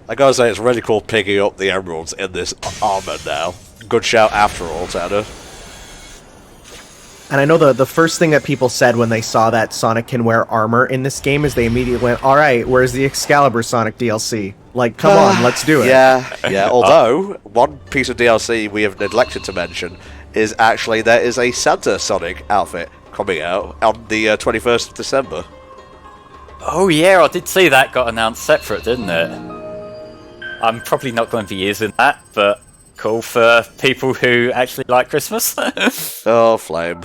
I gotta say, it's really cool picking up the emeralds in this armor now. Good shout after all, Tanner. And I know the first thing that people said when they saw that Sonic can wear armor in this game is they immediately went, alright, where's the Excalibur Sonic DLC? Like, come on, let's do it. Yeah, although, one piece of DLC we have neglected to mention is actually there is a Santa Sonic outfit coming out on the 21st of December. Oh yeah, I did see that got announced separate, didn't it? I'm probably not going to be using that, but cool for people who actually like Christmas. Oh, flame.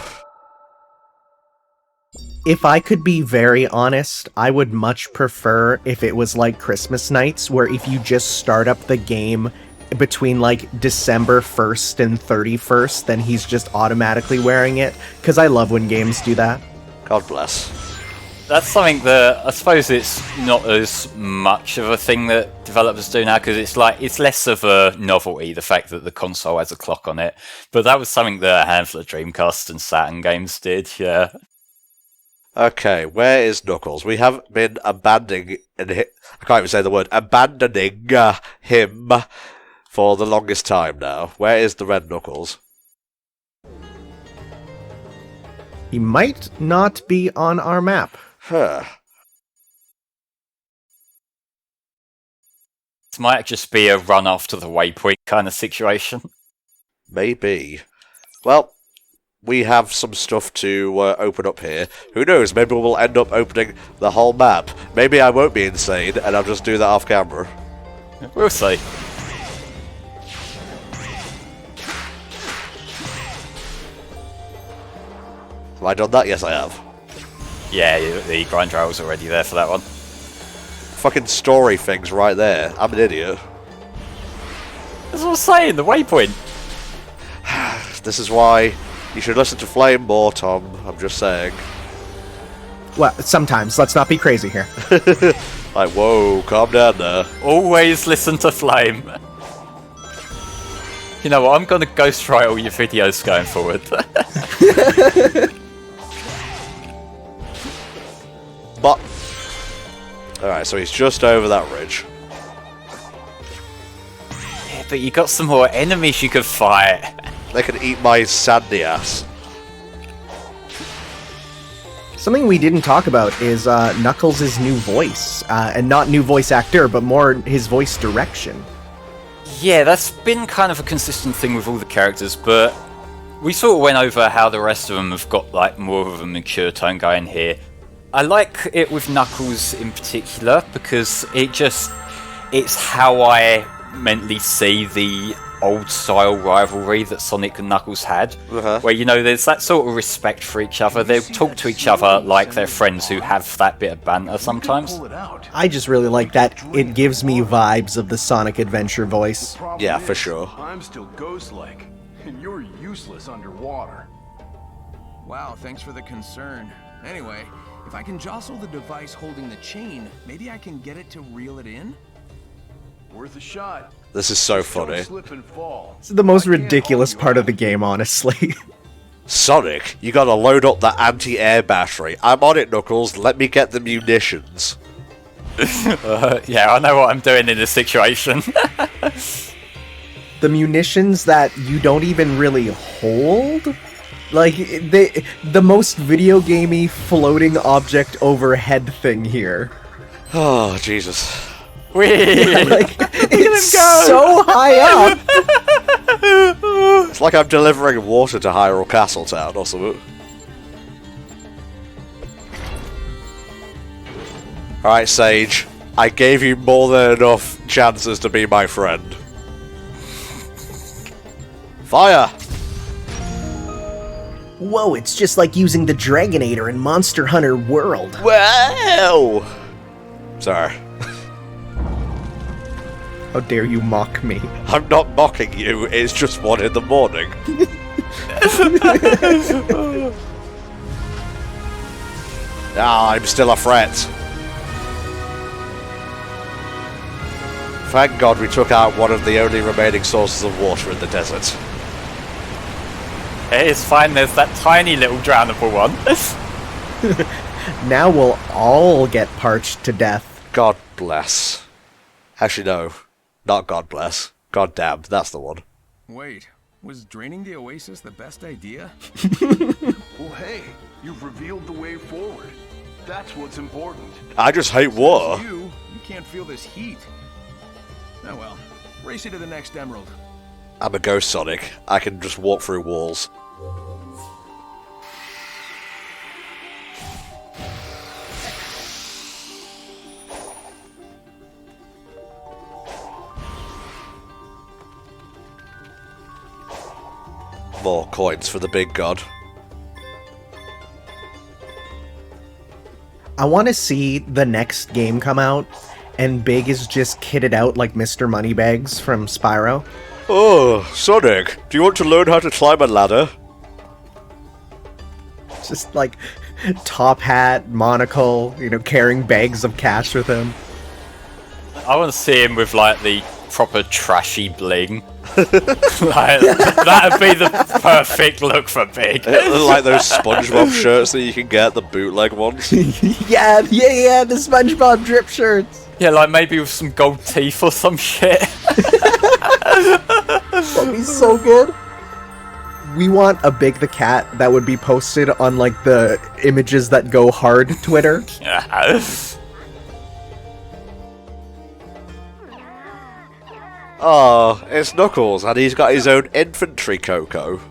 If I could be very honest, I would much prefer if it was like Christmas nights, where if you just start up the game between like December 1st and 31st, then he's just automatically wearing it, because I love when games do that. God bless. That's something that I suppose it's not as much of a thing that developers do now, because it's less of a novelty, the fact that the console has a clock on it. But that was something that a handful of Dreamcast and Saturn games did, yeah. Okay, where is Knuckles? We have been abandoning him for the longest time now. Where is the red Knuckles? He might not be on our map. Huh. This might just be a run after the waypoint kind of situation. Maybe. Well, we have some stuff to open up here. Who knows, maybe we'll end up opening the whole map. Maybe I won't be insane, and I'll just do that off camera. We'll see. Have I done that? Yes, I have. Yeah, the grind rail's already there for that one. Fucking story things right there. I'm an idiot. That's what I'm saying, the waypoint. This is why you should listen to Flame more, Tom. I'm just saying. Well, sometimes. Let's not be crazy here. Like, whoa, calm down there. Always listen to Flame. You know what, I'm going to ghostwrite all your videos going forward. But alright, so he's just over that ridge. Yeah, but you got some more enemies you could fight. They can eat my sandy ass. Something we didn't talk about is Knuckles' new voice. And not new voice actor, but more his voice direction. Yeah, that's been kind of a consistent thing with all the characters, but we sort of went over how the rest of them have got like more of a mature tone going here. I like it with Knuckles in particular because it's how I mentally see the old style rivalry that Sonic and Knuckles had, where, you know, there's that sort of respect for each other. They talk to each other like they're friends who have that bit of banter sometimes. I just really like that it gives me vibes of the Sonic Adventure voice. Yeah, for sure. I'm still ghost-like, and you're useless underwater. Wow, thanks for the concern. Anyway, if I can jostle the device holding the chain, maybe I can get it to reel it in? Worth a shot. This is so Don't funny. slip and fall. It's the most ridiculous part of the game, honestly. Sonic, you gotta load up that anti-air battery. I'm on it, Knuckles. Let me get the munitions. Yeah, I know what I'm doing in this situation. The munitions that you don't even really hold? Like, the most video gamey floating object overhead thing here. Oh, Jesus. Like, it's so high up! It's like I'm delivering water to Hyrule Castletown or something. Alright, Sage. I gave you more than enough chances to be my friend. Fire! Whoa, it's just like using the Dragonator in Monster Hunter World. Wow! Sorry. How dare you mock me? I'm not mocking you, it's just 1 in the morning. I'm still a threat. Thank God we took out one of the only remaining sources of water in the desert. It's fine, there's that tiny little drownable one. Now we'll all get parched to death. God bless. Actually, no. Not God bless. God damn, that's the one. Wait, was draining the oasis the best idea? Well, hey, you've revealed the way forward. That's what's important. I just hate water. You can't feel this heat. Oh well, race you to the next emerald. I'm a ghost Sonic. I can just walk through walls. More coins for the big god. I want to see the next game come out, and Big is just kitted out like Mr. Moneybags from Spyro. Oh, Sonic, do you want to learn how to climb a ladder? Just like top hat, monocle, carrying bags of cash with him. I want to see him with like the proper trashy bling. Like, that'd be the perfect look for Big. Like those SpongeBob shirts that you can get, the bootleg ones. yeah, the SpongeBob drip shirts. Yeah, like maybe with some gold teeth or some shit. That'd be so good. We want a Big the Cat that would be posted on like the images that go hard Twitter. Oh, it's Knuckles, and he's got his own infantry Coco.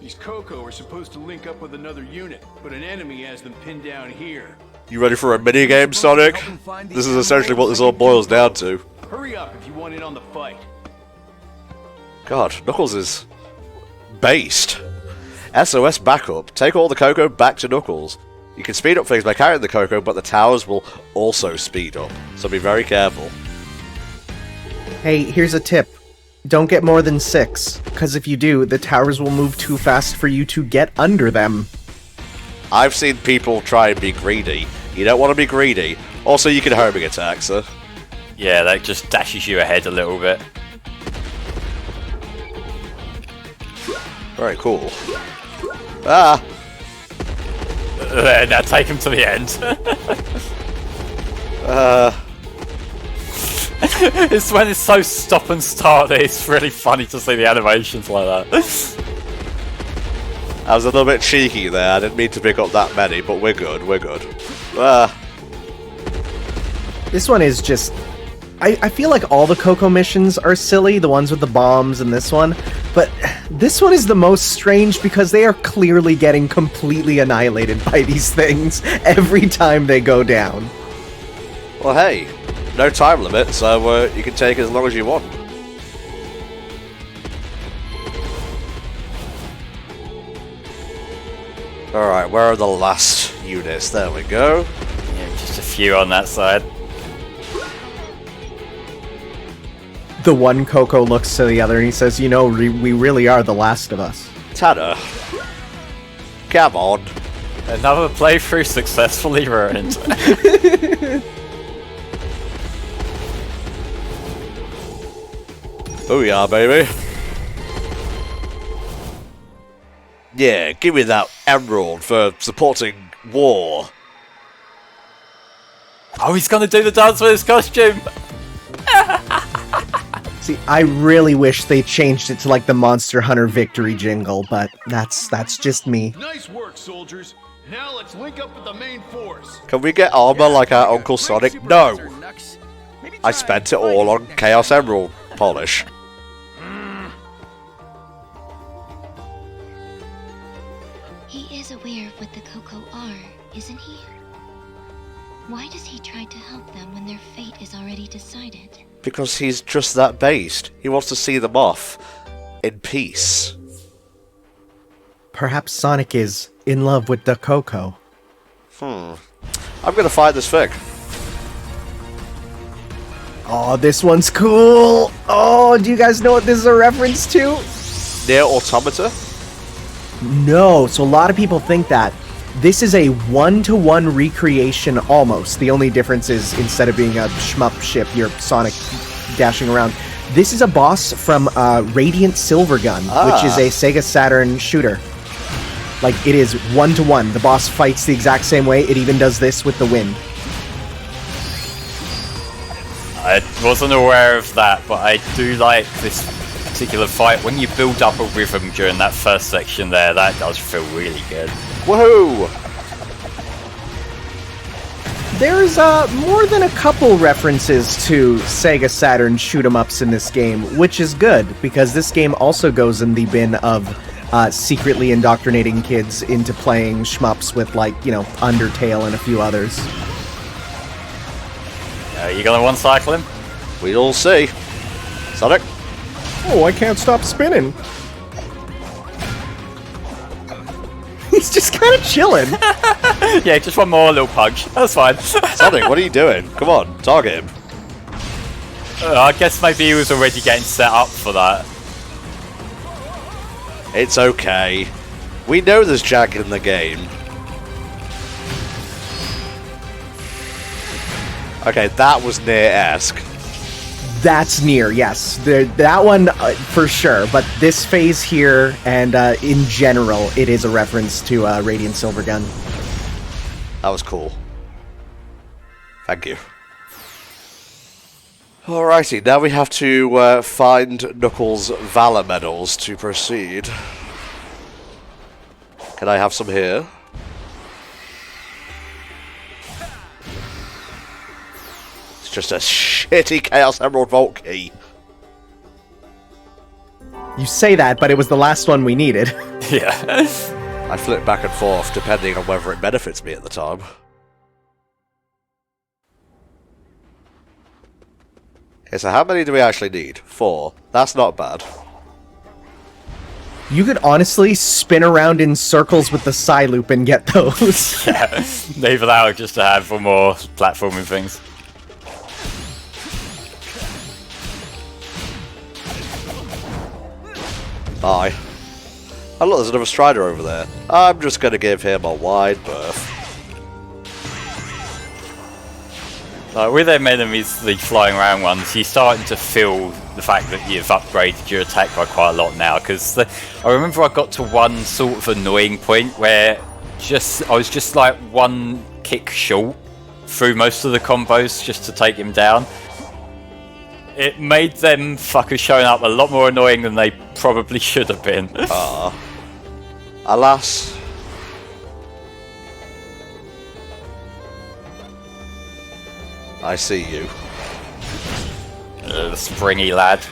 These Coco are supposed to link up with another unit, but an enemy has them pinned down here. You ready for a minigame, Sonic? This is essentially what this all boils down to. Hurry up if you want in on the fight. God, Knuckles is based. SOS backup. Take all the Coco back to Knuckles. You can speed up things by carrying the Coco, but the towers will also speed up, so be very careful. Hey, here's a tip. Don't get more than 6, because if you do, the towers will move too fast for you to get under them. I've seen people try and be greedy. You don't want to be greedy. Also, you can homing attack, so. Yeah, that just dashes you ahead a little bit. Very cool. Ah! There, now take him to the end. It's when it's so stop and start that it's really funny to see the animations like that. I was a little bit cheeky there, I didn't mean to pick up that many, but we're good, we're good. Ah. This one is just... I feel like all the Coco missions are silly, the ones with the bombs and this one, but this one is the most strange because they are clearly getting completely annihilated by these things every time they go down. Well, hey, no time limit, so you can take as long as you want. Alright, where are the last units? There we go. Yeah, just a few on that side. The one Coco looks to the other and he says, we really are the last of us. Tanner. Come on. Another playthrough successfully ruined. Booyah, baby. Yeah, give me that emerald for supporting war. Oh, he's gonna do the dance with his costume! See, I really wish they changed it to like the Monster Hunter victory jingle, but that's just me. Nice work, soldiers. Now let's link up with the main force. Can we get armor like our Uncle Sonic? No! I spent it all on Chaos Emerald polish. He is aware of what the Coco are, isn't he? Why does he try to help them when their fate is already decided? Because he's just that based. He wants to see them off in peace. Perhaps Sonic is in love with the Coco. I'm gonna fight this thing. Oh, this one's cool! Oh, do you guys know what this is a reference to? Near Automata? No, so a lot of people think that. This is a one-to-one recreation almost. The only difference is instead of being a shmup ship, you're Sonic dashing around. This is a boss from Radiant Silvergun, which is a Sega Saturn shooter. Like, it is one-to-one. The boss fights the exact same way. It even does this with the wind. Wasn't aware of that, but I do like this particular fight. When you build up a rhythm during that first section there, that does feel really good. Woohoo! There's more than a couple references to Sega Saturn shoot-'em-ups in this game, which is good, because this game also goes in the bin of secretly indoctrinating kids into playing shmups with, like, you know, Undertale and a few others. You gonna one-cycle him? We'll see. Sonic? Oh, I can't stop spinning. He's just kind of chilling. Yeah, just one more little punch. That's fine. Sonic, what are you doing? Come on, target him. I guess maybe he was already getting set up for that. It's okay. We know there's Jack in the game. Okay, that was near-esque. That's near, yes. That one, for sure. But this phase here, and in general, it is a reference to Radiant Silvergun. That was cool. Thank you. Alrighty, now we have to find Knuckles' Valor medals to proceed. Can I have some here? It's just a shitty Chaos Emerald Vault key. You say that, but it was the last one we needed. Yeah. I flip back and forth depending on whether it benefits me at the time. Okay, so how many do we actually need? 4. That's not bad. You could honestly spin around in circles with the Psy Loop and get those. Yeah. Either that or just to have for more platforming things. Bye. Oh look, there's another Strider over there. I'm just going to give him a wide berth. With them enemies, the flying around ones, you're starting to feel the fact that you've upgraded your attack by quite a lot now. Because I remember I got to one sort of annoying point where I was just like one kick short through most of the combos just to take him down. It made them fuckers showing up a lot more annoying than they probably should have been. Alas. I see you. The springy lad.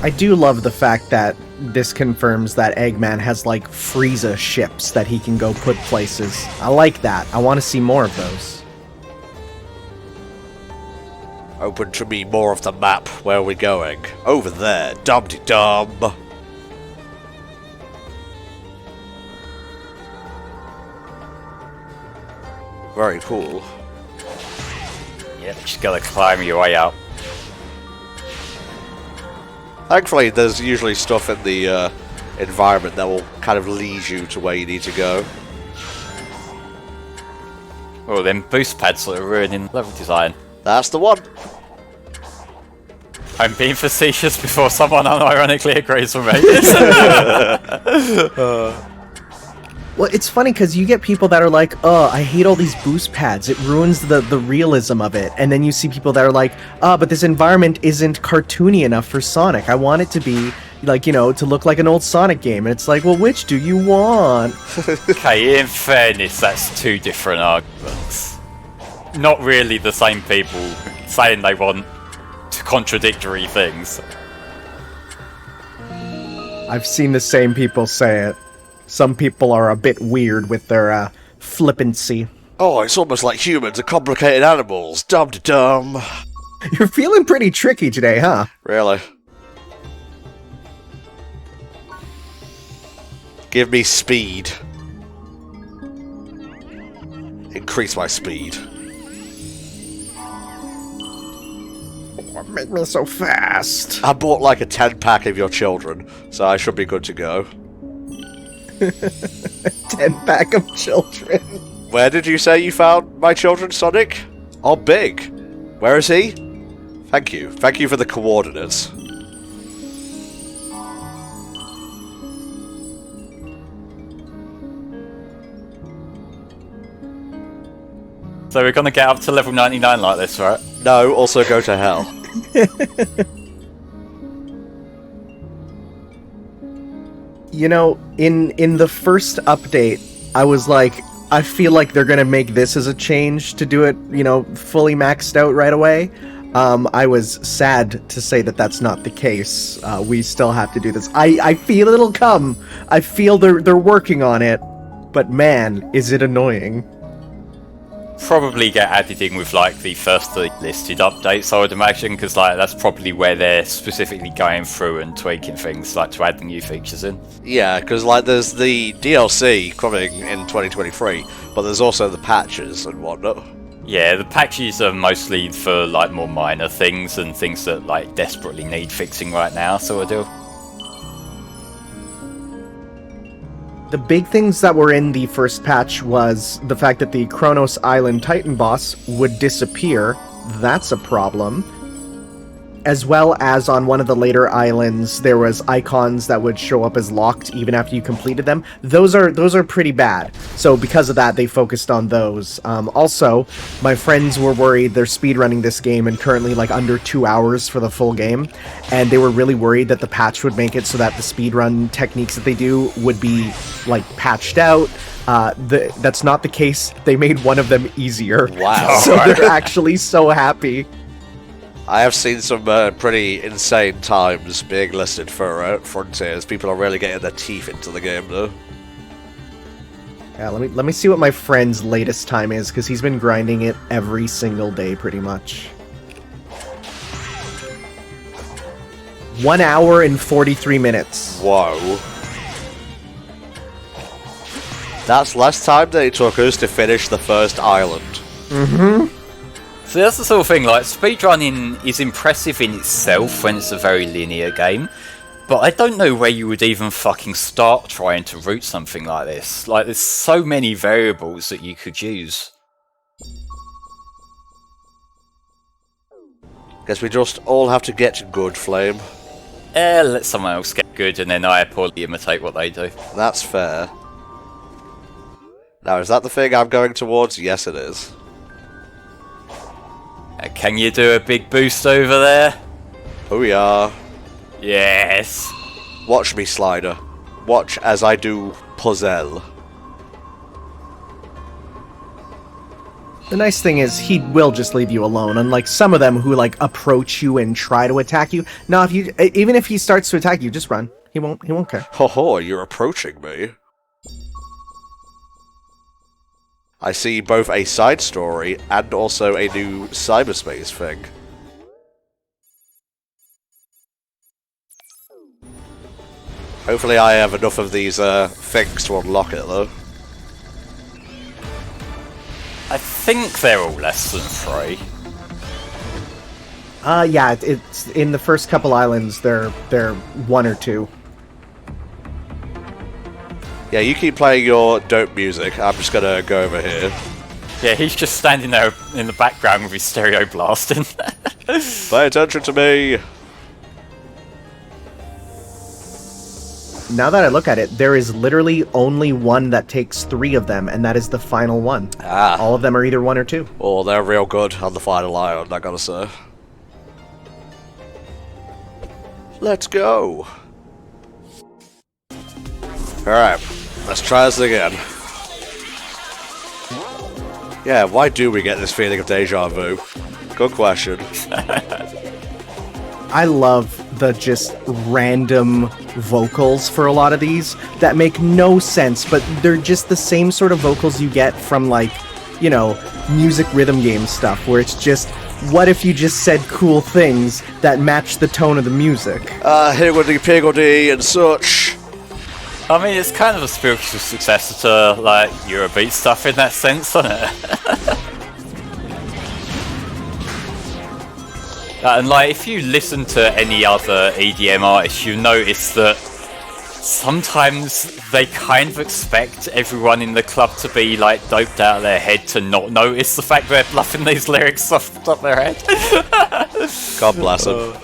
I do love the fact that this confirms that Eggman has, like, Frieza ships that he can go put places. I like that. I want to see more of those. Open to me more of the map. Where are we going? Over there. Dum-de-dum. Very cool. Yep, just gotta climb your way up. Thankfully, there's usually stuff in the environment that will kind of lead you to where you need to go. Oh, them boost pads that are ruining level design. That's the one. I'm being facetious before someone unironically agrees with me. Well, it's funny because you get people that are like, oh, I hate all these boost pads. It ruins the realism of it. And then you see people that are like, but this environment isn't cartoony enough for Sonic. I want it to be, like, you know, to look like an old Sonic game. And it's like, well, which do you want? Okay, in fairness, that's two different arguments. Not really the same people saying they want contradictory things. I've seen the same people say it. Some people are a bit weird with their flippancy. Oh, it's almost like humans are complicated animals. Dum-de-dum. You're feeling pretty tricky today, huh? Really? Give me speed. Increase my speed. What made me so fast? I bought like a 10-pack of your children, so I should be good to go. 10-pack of children. Where did you say you found my children, Sonic? Oh, big. Where is he? Thank you. Thank you for the coordinates. So we're gonna get up to level 99 like this, right? No, also go to hell. You know, in the first update, I was like, I feel like they're gonna make this as a change to do it, you know, fully maxed out right away. I was sad to say that that's not the case. We still have to do this. I feel it'll come. I feel they're working on it. But man, is it annoying. Probably get added in with like the first listed updates, I would imagine, because like that's probably where they're specifically going through and tweaking things, like to add the new features in. Yeah, because like there's the DLC coming in 2023, but there's also the patches and whatnot. Yeah, the patches are mostly for like more minor things and things that like desperately need fixing right now, sort of deal. The big things that were in the first patch was the fact that the Kronos Island Titan boss would disappear. That's a problem. As well as on one of the later islands, there was icons that would show up as locked even after you completed them. Those are pretty bad. So because of that, they focused on those. Also, my friends were worried they're speedrunning this game and currently like under 2 hours for the full game. And they were really worried that the patch would make it so that the speedrun techniques that they do would be like patched out. That's not the case. They made one of them easier. Wow. So they're actually so happy. I have seen some pretty insane times being listed for Frontiers. People are really getting their teeth into the game, though. Yeah, let me see what my friend's latest time is, because he's been grinding it every single day, pretty much. 1 hour and 43 minutes. Whoa. That's less time than it took us to finish the first island. Mm-hmm. So that's the sort of thing, like, speedrunning is impressive in itself when it's a very linear game, but I don't know where you would even fucking start trying to route something like this. Like, there's so many variables that you could use. Guess we just all have to get good, Flame. Let someone else get good and then I poorly imitate what they do. That's fair. Now, is that the thing I'm going towards? Yes, it is. Can you do a big boost over there? Oh, yeah. Yes. Watch me, Slider. Watch as I do puzzle. The nice thing is, he will just leave you alone, unlike some of them who, like, approach you and try to attack you. No, even if he starts to attack you, just run. He won't care. Ho ho, you're approaching me. I see both a side story and also a new cyberspace thing. Hopefully I have enough of these things to unlock it, though. I think they're all less than 3. Yeah, it's in the first couple islands, they're 1 or 2. Yeah, you keep playing your dope music. I'm just gonna go over here. Yeah, he's just standing there in the background with his stereo blasting. Pay attention to me! Now that I look at it, there is literally only one that takes 3 of them, and that is the final one. Ah. All of them are either 1 or 2. Oh, they're real good on the final island, I gotta say. Let's go! Alright, let's try this again. Yeah, why do we get this feeling of deja vu? Good question. I love the just random vocals for a lot of these that make no sense, but they're just the same sort of vocals you get from, like, you know, music rhythm game stuff, where it's just, what if you just said cool things that match the tone of the music? Higgledy-piggledy and such. I mean, it's kind of a spiritual successor to, like, Eurobeat stuff in that sense, isn't it? And, like, if you listen to any other EDM artist, you notice that sometimes they kind of expect everyone in the club to be, like, doped out of their head to not notice the fact they're bluffing these lyrics off the top of their head. God bless them.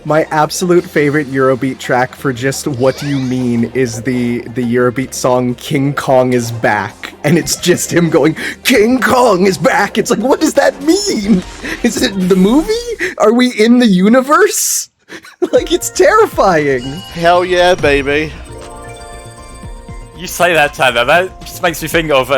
My absolute favorite Eurobeat track for just what do you mean is the Eurobeat song King Kong is Back. and it's just him going, King Kong is back. It's like, what does that mean? Is it the movie? Are we in the universe? Like, it's terrifying. Hell yeah, baby. You say that, Tanner, that just makes me think of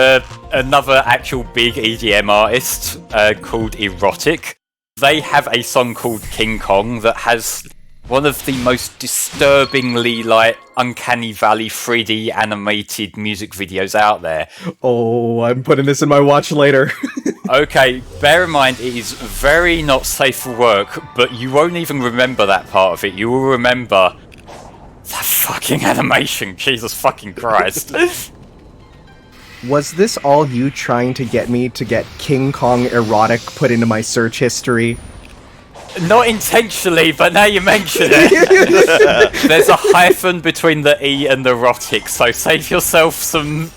another actual big EDM artist called Erotic. They have a song called King Kong that has one of the most disturbingly, like, Uncanny Valley 3D animated music videos out there. Oh, I'm putting this in my watch later. Okay, bear in mind it is very not safe for work, but you won't even remember that part of it. You will remember that fucking animation. Jesus fucking Christ. Was this all you trying to get me to get King Kong erotic put into my search history? Not intentionally, but now you mention it. There's a hyphen between the E and the erotic, so save yourself some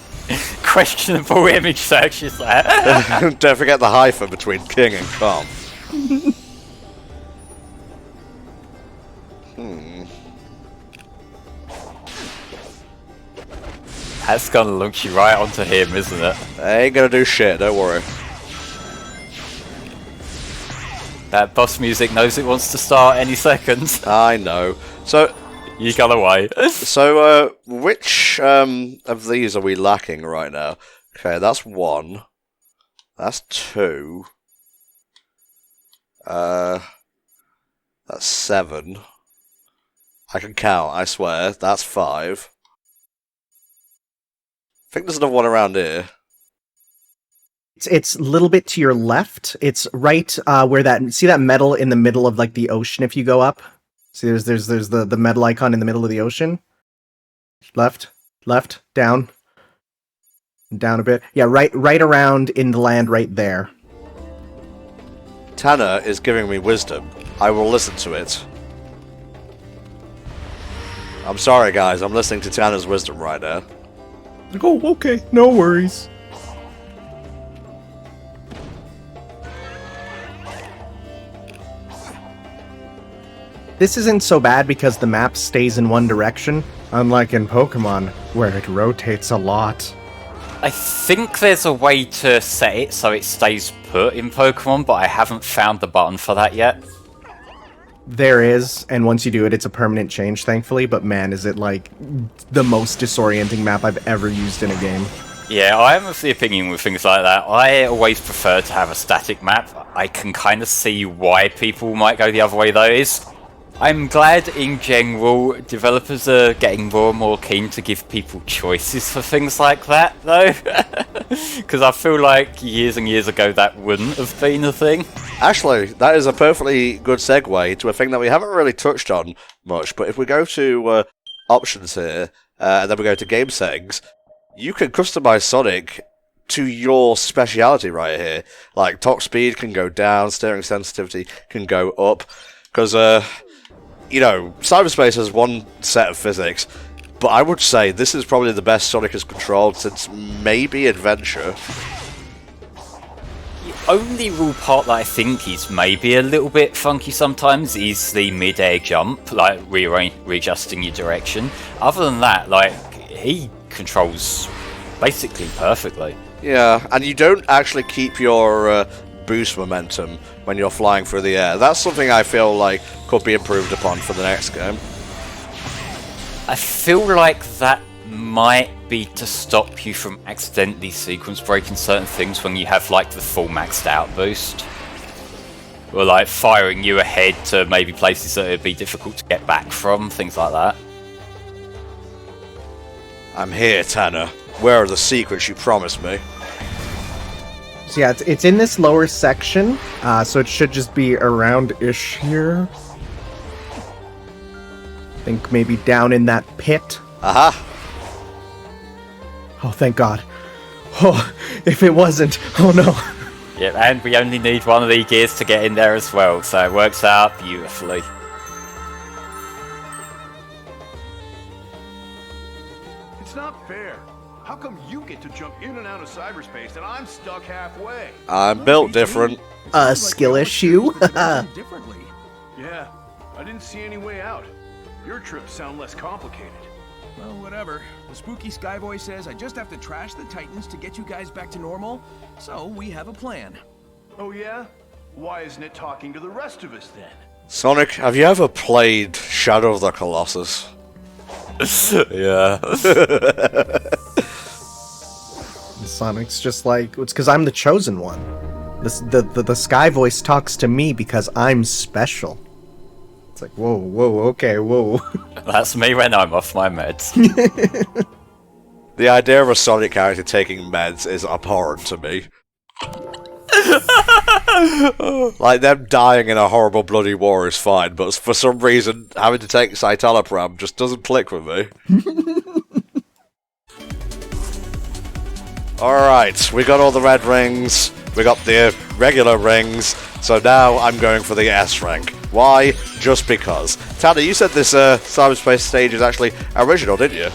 questionable image searches there. Don't forget the hyphen between King and Kong. That's gonna launch you right onto him, isn't it? Ain't gonna do shit, don't worry. That boss music knows it wants to start any second. I know. So, You got away. which of these are we lacking right now? Okay, that's 1. That's 2. That's 7. I can count, I swear. That's 5. I think there's another one around here. It's a little bit to your left. It's right where see that metal in the middle of like the ocean if you go up? See there's the metal icon in the middle of the ocean? Left, down a bit. Yeah, right around in the land right there. Tanner is giving me wisdom. I will listen to it. I'm sorry guys, I'm listening to Tanner's wisdom right now. Oh, okay, no worries. This isn't so bad because the map stays in one direction, unlike in Pokemon, where it rotates a lot. I think there's a way to set it so it stays put in Pokemon, but I haven't found the button for that yet. There is, and once you do it, it's a permanent change, thankfully, but man, is it like the most disorienting map I've ever used in a game. Yeah, I am of the opinion with things like that. I always prefer to have a static map. I can kind of see why people might go the other way though. I'm glad in general developers are getting more and more keen to give people choices for things like that though. Because I feel like years and years ago that wouldn't have been a thing. Actually, that is a perfectly good segue to a thing that we haven't really touched on much, but if we go to options here, and then we go to game settings, you can customize Sonic to your speciality right here. Like, top speed can go down, steering sensitivity can go up, because, you know, Cyberspace has one set of physics, but I would say this is probably the best Sonic has controlled since maybe Adventure. The only real part that I think is maybe a little bit funky sometimes is the mid-air jump, like readjusting your direction. Other than that, like, he controls basically perfectly. Yeah, and you don't actually keep your boost momentum when you're flying through the air. That's something I feel like could be improved upon for the next game. I feel like that might be to stop you from accidentally sequence breaking certain things when you have like the full maxed out boost. Or like firing you ahead to maybe places that would be difficult to get back from, things like that. I'm here, Tanner. Where are the secrets you promised me? So yeah, it's in this lower section, so it should just be around-ish here. I think maybe down in that pit. Aha! Oh, thank God. Oh, if it wasn't, oh no. Yep, and we only need one of the gears to get in there as well, so it works out beautifully. It's not fair. How come you get to jump in and out of cyberspace and I'm stuck halfway? I'm built different. A skill issue? Differently. Yeah, I didn't see any way out. Your trips sound less complicated. Well, whatever. The spooky Skyboy says I just have to trash the Titans to get you guys back to normal, so we have a plan. Oh yeah? Why isn't it talking to the rest of us then? Sonic, have you ever played Shadow of the Colossus? Yeah. Sonic's just like, it's because I'm the chosen one. The Sky Voice talks to me because I'm special. It's like, whoa, okay, whoa. That's me when I'm off my meds. The idea of a Sonic character taking meds is abhorrent to me. Like, them dying in a horrible bloody war is fine, but for some reason, having to take citalopram just doesn't click with me. Alright, we got all the red rings, we got the regular rings, so now I'm going for the S rank. Why? Just because. Tanner, you said this Cyberspace stage is actually original, didn't you?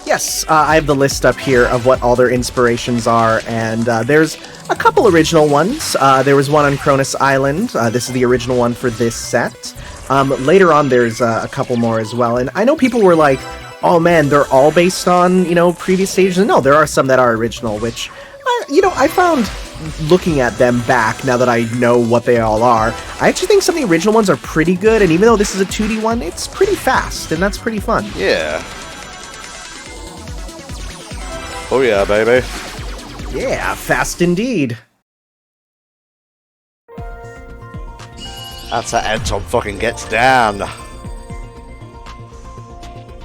Yes, I have the list up here of what all their inspirations are, and there's a couple original ones. There was one on Aries Island. This is the original one for this set. Later on, there's a couple more as well, and I know people were like, oh man, they're all based on, previous stages. And no, there are some that are original, which, I found looking at them back, now that I know what they all are, I actually think some of the original ones are pretty good, and even though this is a 2D one, it's pretty fast, and that's pretty fun. Yeah. Oh yeah, baby. Yeah, fast indeed. That's how Anton fucking gets down.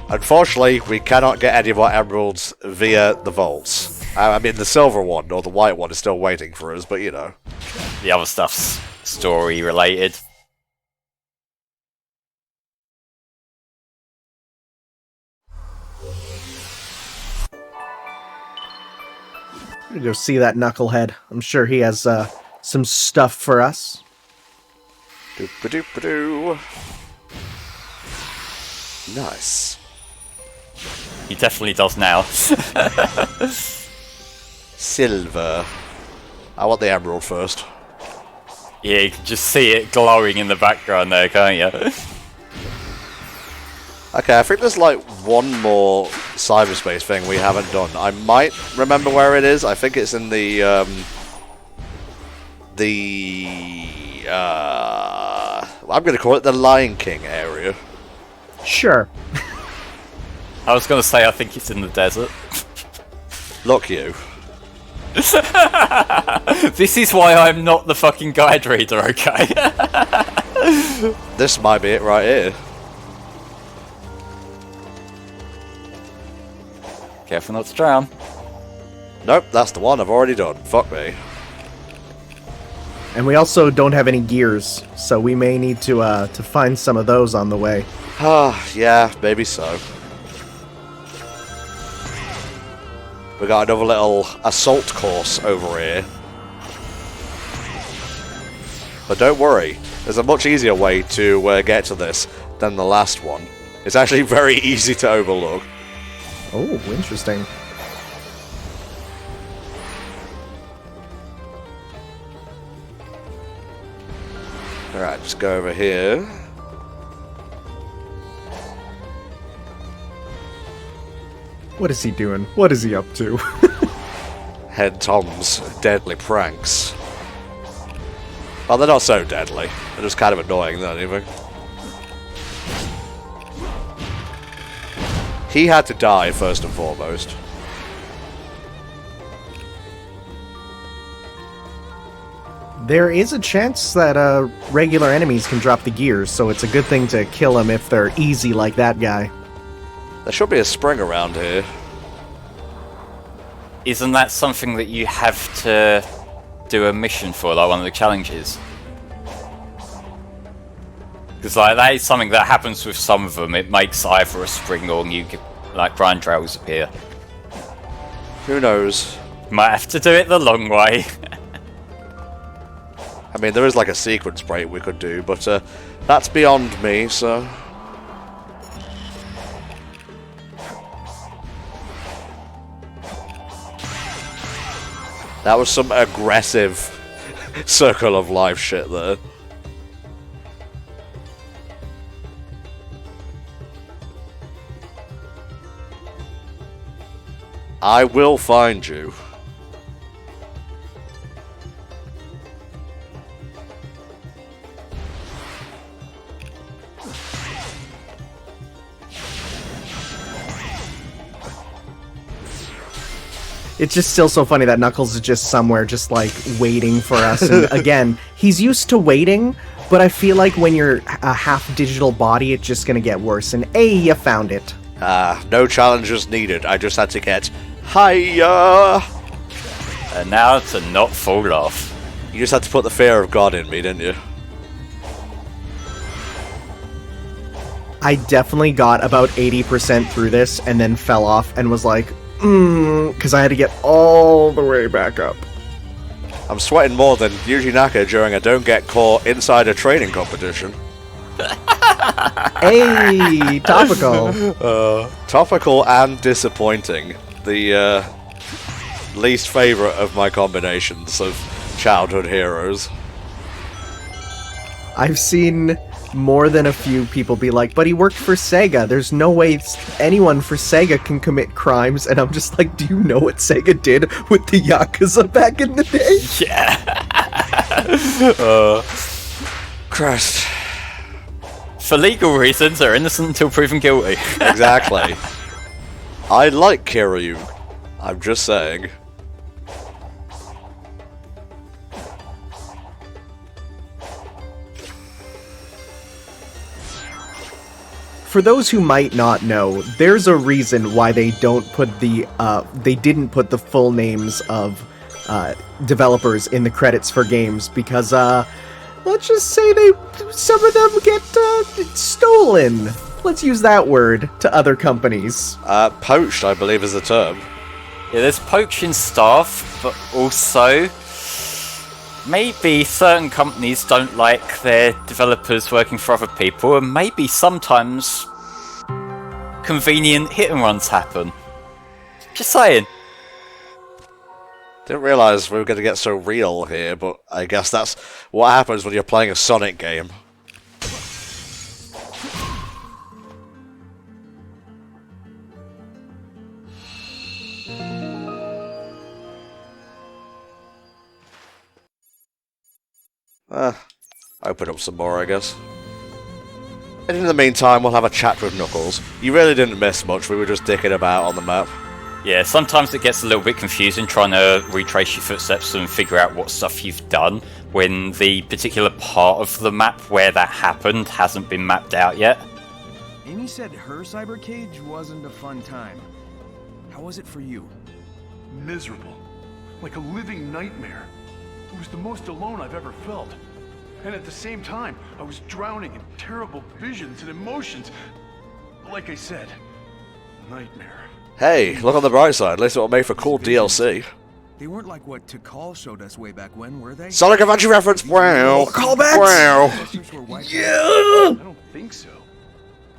Unfortunately, we cannot get any of our emeralds via the vaults. I mean, the silver one, or the white one, is still waiting for us, but The other stuff's story related. I'm gonna go see that knucklehead. I'm sure he has some stuff for us. Doop-a-doop-a-doo. Nice. He definitely does now. Silver. I want the emerald first. Yeah, you can just see it glowing in the background there, can't you? Okay, I think there's like one more cyberspace thing we haven't done. I might remember where it is. I think it's in the I'm gonna call it the Lion King area. Sure. I was going to say I think it's in the desert. Look you. This is why I'm not the fucking guide reader, okay? This might be it right here. Careful not to drown. Nope, that's the one I've already done. Fuck me. And we also don't have any gears, so we may need to find some of those on the way. Ah, yeah, maybe so. We got another little assault course over here. But don't worry, there's a much easier way to get to this than the last one. It's actually very easy to overlook. Oh, interesting. Alright, just go over here. What is he doing? What is he up to? Head Tom's deadly pranks. Well, they're not so deadly. They're just kind of annoying, than anything. He had to die, first and foremost. There is a chance that regular enemies can drop the gears, so it's a good thing to kill them if they're easy like that guy. There should be a spring around here. Isn't that something that you have to do a mission for, like one of the challenges? Because that is something that happens with some of them. It makes either a spring or new grind trails appear. Who knows? Might have to do it the long way. I mean, there is like a sequence break we could do, but that's beyond me, so... That was some aggressive circle of life shit there. I will find you. It's just still so funny that Knuckles is just somewhere, just like waiting for us. And again, he's used to waiting, but I feel like when you're a half digital body, it's just gonna get worse. And hey, you found it. No challenges needed. I just had to get higher. And now to not fall off. You just had to put the fear of God in me, didn't you? I definitely got about 80% through this and then fell off and was like, because I had to get all the way back up. I'm sweating more than Yuji Naka during a don't get caught inside a training competition. Hey, topical. Topical and disappointing. The least favourite of my combinations of childhood heroes. I've seen more than a few people be like, but he worked for Sega. There's no way anyone for Sega can commit crimes. And I'm just like, do you know what Sega did with the Yakuza back in the day? Yeah. Christ. For legal reasons, they're innocent until proven guilty. Exactly. I like Kiryu. I'm just saying. For those who might not know, there's a reason why they didn't put the full names of developers in the credits for games, because let's just say some of them get stolen. Let's use that word to other companies. Poached, I believe, is the term. Yeah, there's poaching staff, but also maybe certain companies don't like their developers working for other people, and maybe sometimes convenient hit and runs happen. Just saying. Didn't realise we were going to get so real here, but I guess that's what happens when you're playing a Sonic game. Open up some more, I guess. And in the meantime, we'll have a chat with Knuckles. You really didn't miss much, we were just dicking about on the map. Yeah, sometimes it gets a little bit confusing trying to retrace your footsteps and figure out what stuff you've done when the particular part of the map where that happened hasn't been mapped out yet. Amy said her cyber cage wasn't a fun time. How was it for you? Miserable. Like a living nightmare. It was the most alone I've ever felt. And at the same time, I was drowning in terrible visions and emotions. Like I said, nightmare. Hey, look on the bright side, at least it'll make for cool DLC. They weren't like what Tikal showed us way back when, were they? Sonic Adventure reference, wow! Callbacks! Wow! I don't think so.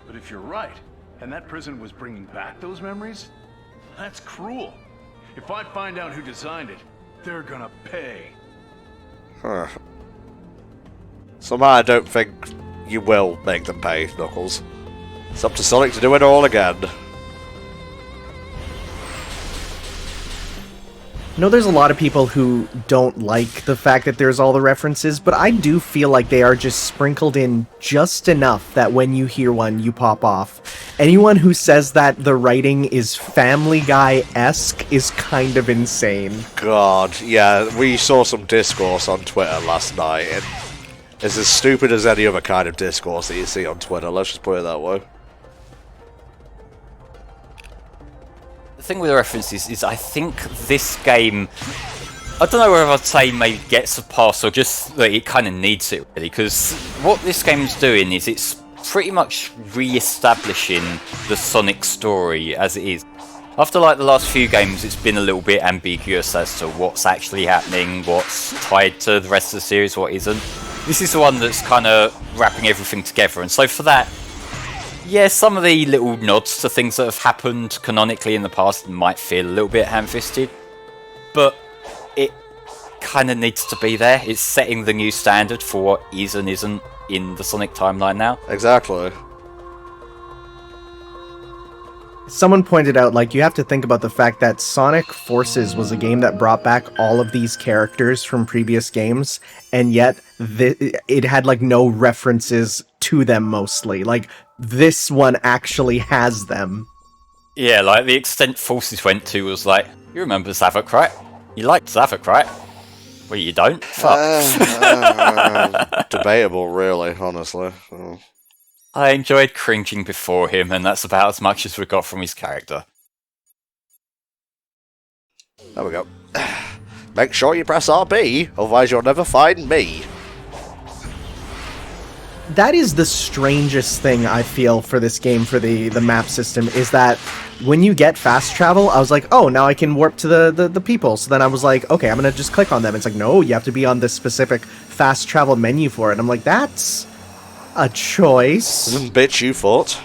But if you're right, and that prison was bringing back those memories, that's cruel. If I find out who designed it, they're gonna pay. Huh. Somehow I don't think you will make them pay, Knuckles. It's up to Sonic to do it all again. I know there's a lot of people who don't like the fact that there's all the references, but I do feel like they are just sprinkled in just enough that when you hear one, you pop off. Anyone who says that the writing is Family Guy-esque is kind of insane. God, yeah, we saw some discourse on Twitter last night, and it's as stupid as any other kind of discourse that you see on Twitter, let's just put it that way. The thing with the references is I think this game, I don't know whether I'd say maybe gets a pass or just that it kind of needs it really, because what this game's doing is it's pretty much re-establishing the Sonic story as it is. After like the last few games, it's been a little bit ambiguous as to what's actually happening, what's tied to the rest of the series, what isn't. This is the one that's kind of wrapping everything together, and so for that, yeah, some of the little nods to things that have happened canonically in the past might feel a little bit ham-fisted, but it kind of needs to be there. It's setting the new standard for what is and isn't in the Sonic timeline now. Exactly. Someone pointed out, like, you have to think about the fact that Sonic Forces was a game that brought back all of these characters from previous games, and yet it had, like, no references to them mostly. Like, this one actually has them. Yeah, like, the extent Forces went to was like, you remember Zavok, right? You liked Zavok, right? Well, you don't? Fuck. Debatable, really, honestly. I enjoyed cringing before him, and that's about as much as we got from his character. There we go. Make sure you press RB, otherwise you'll never find me. That is the strangest thing I feel for this game, for the map system, is that when you get fast travel, I was like, oh, now I can warp to the people. So then I was like, okay, I'm going to just click on them. It's like, no, you have to be on this specific fast travel menu for it. I'm like, that's a choice. Bitch, you thought.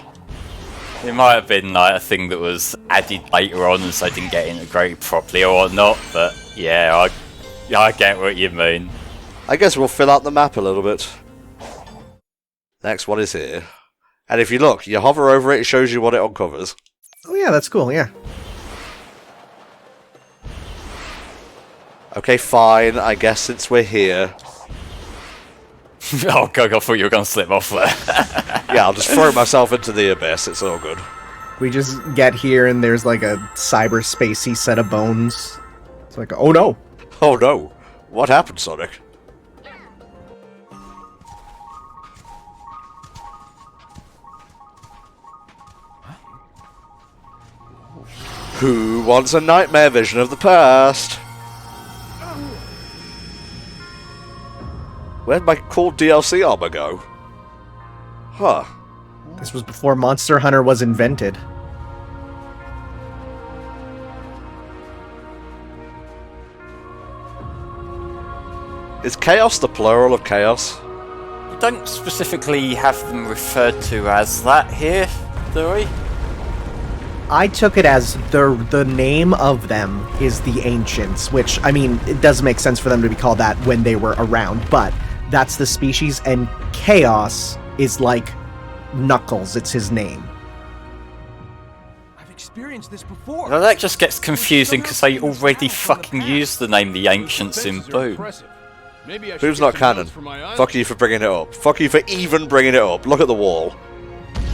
It might have been like a thing that was added later on and so didn't get integrated properly or whatnot, but yeah, I get what you mean. I guess we'll fill out the map a little bit. Next one is here. And if you look, you hover over it, it shows you what it uncovers. Oh yeah, that's cool, yeah. Okay, fine, I guess since we're here. Oh god, I thought you were going to slip off there. Yeah, I'll just throw myself into the abyss, it's all good. We just get here and there's like a cyberspacey set of bones. It's like, oh no! Oh no, what happened, Sonic? Who wants a nightmare vision of the past? Where'd my cool DLC armor go? Huh. This was before Monster Hunter was invented. Is chaos the plural of chaos? You don't specifically have them referred to as that here, do we? I took it as the name of them is the Ancients, which, I mean, it does make sense for them to be called that when they were around, but that's the species, and Chaos is like Knuckles, it's his name. I've experienced this before. Well, that just gets confusing because they already fucking used the name the Ancients in Boom. Boom's not canon. Fuck you for bringing it up. Fuck you for even bringing it up. Look at the wall.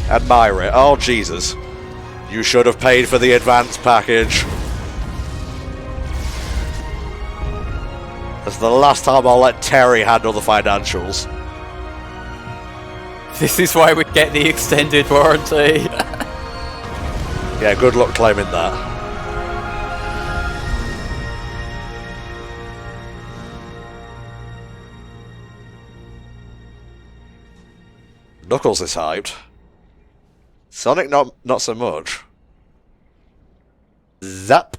Admire it. Oh, Jesus. You should have paid for the advanced package. That's the last time I'll let Terry handle the financials. This is why we get the extended warranty. Yeah, good luck claiming that. Knuckles is hyped. Sonic not so much. Zap!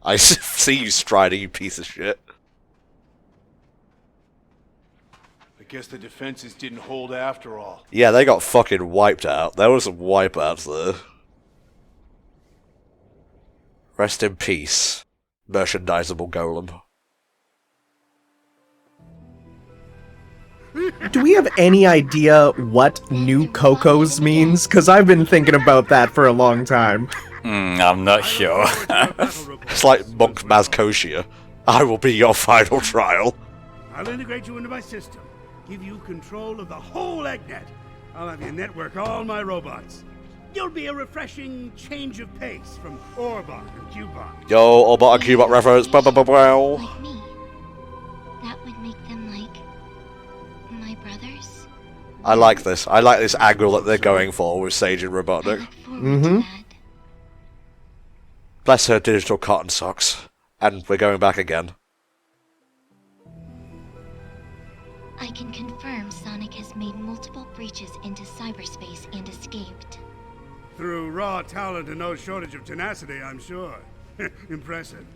I see you striding, you piece of shit. I guess the defenses didn't hold after all. Yeah, they got fucking wiped out. There were some wipeouts there. Rest in peace, merchandisable golem. Do we have any idea what new Cocos means? Because I've been thinking about that for a long time. I'm not sure. It's like Monk Mazkoshia. I will be your final trial. I'll integrate you into my system. Give you control of the whole Eggnet. I'll have you network all my robots. You'll be a refreshing change of pace from Orbot and Cubot. Yo, Orbot and Cubot reference. Like me. That would make them like my brothers. I like this. I like this angle that they're going for with Sage and Robotnik. Bless her digital cotton socks. And we're going back again. I can confirm Sonic has made multiple breaches into cyberspace and escaped. Through raw talent and no shortage of tenacity, I'm sure. Impressive.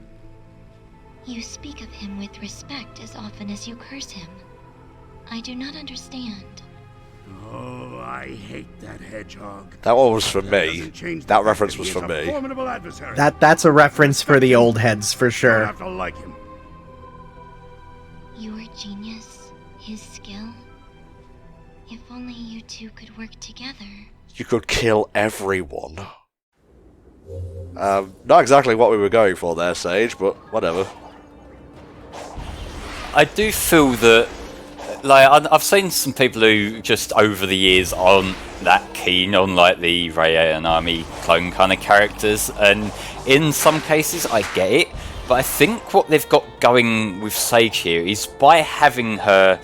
You speak of him with respect as often as you curse him. I do not understand. Oh, I hate that hedgehog. That one was for me. Doesn't change the That fact reference he was is for a me. formidable adversary. That's a reference for the old heads, for You sure. have to like him. Your genius, his skill. If only you two could work together. You could kill everyone. Not exactly what we were going for there, Sage, but whatever. I do feel that, like, I've seen some people who just over the years aren't that keen on, like, the Rei and Army clone kind of characters, and in some cases I get it, but I think what they've got going with Sage here is by having her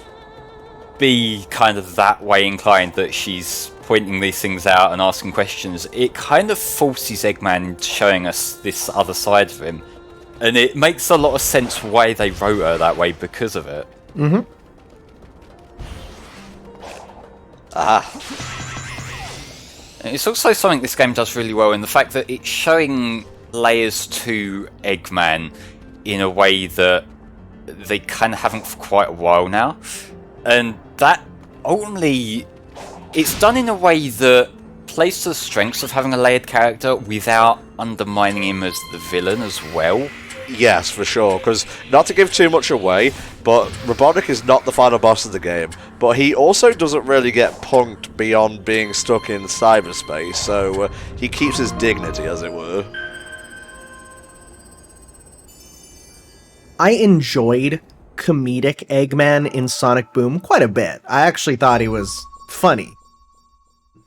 be kind of that way inclined, that she's pointing these things out and asking questions, it kind of forces Eggman showing us this other side of him. And it makes a lot of sense why they wrote her that way because of it. Mm-hmm. And it's also something this game does really well in the fact that it's showing layers to Eggman in a way that they kind of haven't for quite a while now. And that ultimately, it's done in a way that plays to the strengths of having a layered character without undermining him as the villain as well. Yes, for sure, because not to give too much away, but Robotnik is not the final boss of the game, but he also doesn't really get punked beyond being stuck in cyberspace, so he keeps his dignity, as it were. I enjoyed comedic Eggman in Sonic Boom quite a bit. I actually thought he was funny.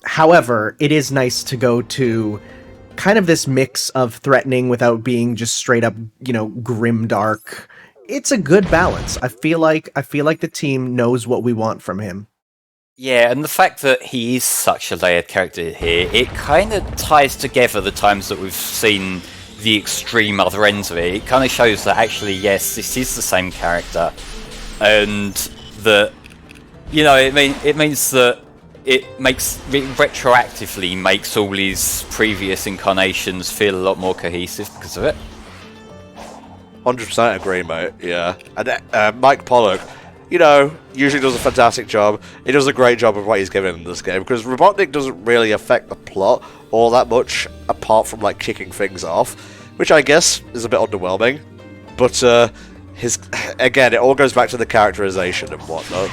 However, it is nice to go to kind of this mix of threatening without being just straight up, grim dark. It's a good balance. I feel like the team knows what we want from him. Yeah, and the fact that he is such a layered character here, it kind of ties together the times that we've seen the extreme other ends of it. It kind of shows that actually, yes, this is the same character, and that, it means that it retroactively makes all his previous incarnations feel a lot more cohesive because of it. 100% agree, mate, yeah. And Mike Pollock, usually does a fantastic job. He does a great job of what he's given in this game, because Robotnik doesn't really affect the plot all that much, apart from, like, kicking things off, which I guess is a bit underwhelming. But, again, it all goes back to the characterization and whatnot.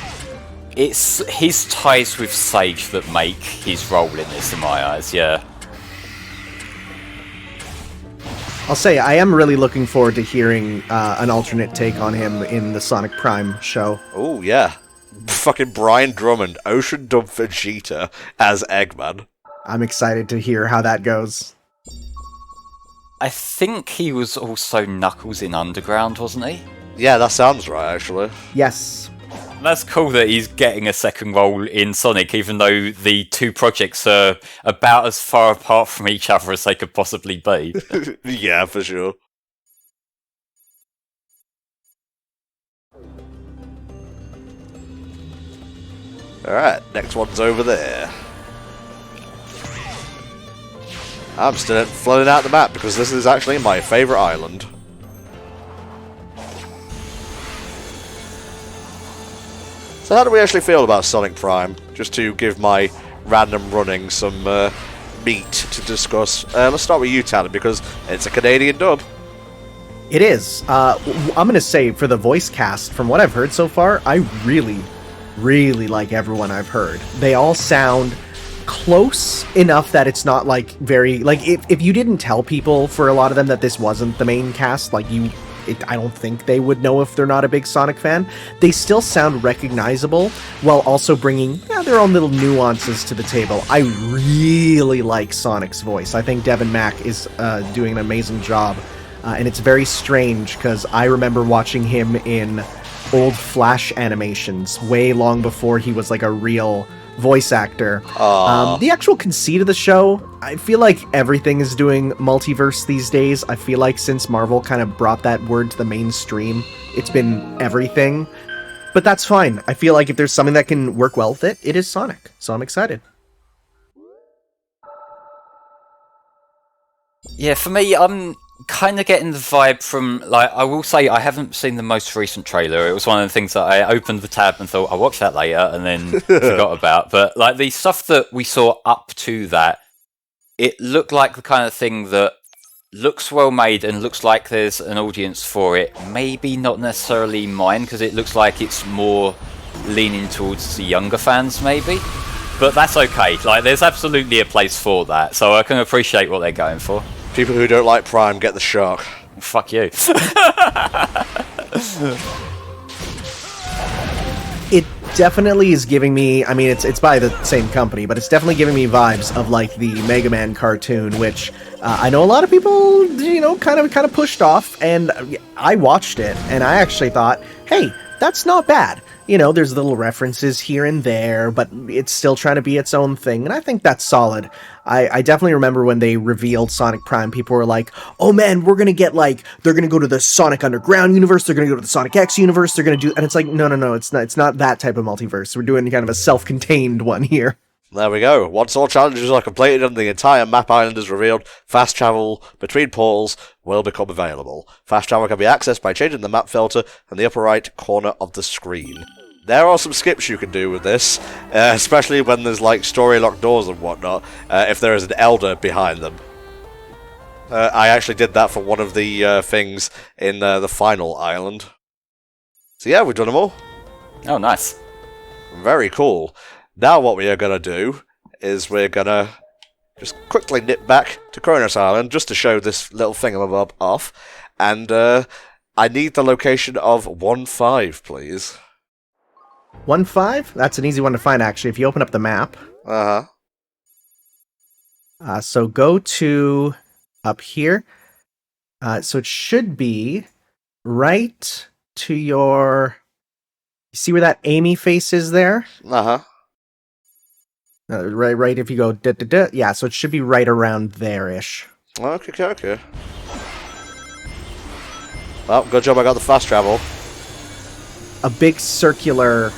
It's his ties with Sage that make his role in this, in my eyes, yeah. I'll say, I am really looking forward to hearing an alternate take on him in the Sonic Prime show. Oh, yeah. Fucking Brian Drummond, Ocean Dub Vegeta as Eggman. I'm excited to hear how that goes. I think he was also Knuckles in Underground, wasn't he? Yeah, that sounds right, actually. Yes. That's cool that he's getting a second role in Sonic, even though the two projects are about as far apart from each other as they could possibly be. Yeah, for sure. Alright, next one's over there. I'm still floating out the map because this is actually my favourite island. So how do we actually feel about Sonic Prime? Just to give my random running some meat to discuss. Let's start with you, Tanner, because it's a Canadian dub. It is. I'm going to say, for the voice cast, from what I've heard so far, I really, really like everyone I've heard. They all sound close enough that it's not, like, very... Like, if you didn't tell people, for a lot of them, that this wasn't the main cast, like, I don't think they would know if they're not a big Sonic fan. They still sound recognizable, while also bringing their own little nuances to the table. I really like Sonic's voice. I think Devin Mack is doing an amazing job. And it's very strange, because I remember watching him in old Flash animations, way long before he was, like, a real voice actor. The actual conceit of the show, I feel like everything is doing multiverse these days. I feel like since Marvel kind of brought that word to the mainstream, it's been everything. But that's fine. I feel like if there's something that can work well with it, it is Sonic. So I'm excited. Yeah, for me, I'm kind of getting the vibe from, like, I will say I haven't seen the most recent trailer. It was one of the things that I opened the tab and thought I'll watch that later and then forgot about. But, like, the stuff that we saw up to that, it looked like the kind of thing that looks well made and looks like there's an audience for it. Maybe not necessarily mine, because it looks like it's more leaning towards the younger fans, maybe. But that's okay. Like, there's absolutely a place for that, so I can appreciate what they're going for. People who don't like Prime get the shock. Fuck you. It definitely is giving me, I mean, it's by the same company, but it's definitely giving me vibes of like the Mega Man cartoon, which I know a lot of people, kind of pushed off, and I watched it, and I actually thought, hey, that's not bad. There's little references here and there, but it's still trying to be its own thing, and I think that's solid. I definitely remember when they revealed Sonic Prime, people were like, oh man, we're gonna get they're gonna go to the Sonic Underground universe, they're gonna go to the Sonic X universe, they're gonna do, and it's like, no, it's not that type of multiverse. We're doing kind of a self-contained one here. There we go. Once all challenges are completed and the entire map island is revealed, fast travel between portals will become available. Fast travel can be accessed by changing the map filter in the upper right corner of the screen. There are some skips you can do with this, especially when there's story locked doors and whatnot, if there is an elder behind them. I actually did that for one of the things in the final island. So yeah, we've done them all. Oh, nice. Very cool. Now what we are going to do is we're going to just quickly nip back to Kronos Island just to show this little thingamabob off. And I need the location of 1-5, please. 1-5? That's an easy one to find, actually, if you open up the map. Uh-huh. So go to up here. So it should be right to your... You see where that Amy face is there? Uh-huh. Right, if you go yeah, so it should be right around there-ish. Okay. Well, good job I got the fast travel. A big circular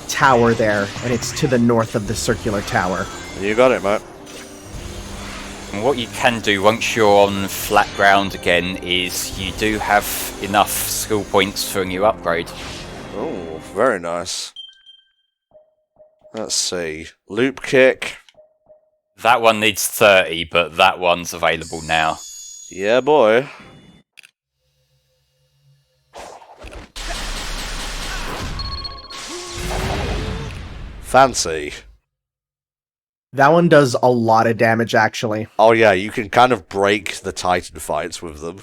tower there, and it's to the north of the circular tower. You got it, mate. And what you can do once you're on flat ground again is you do have enough skill points for a new upgrade. Oh, very nice. Let's see. Loop kick. That one needs 30, but that one's available now. Yeah, boy. Fancy. That one does a lot of damage, actually. Oh yeah, you can kind of break the Titan fights with them.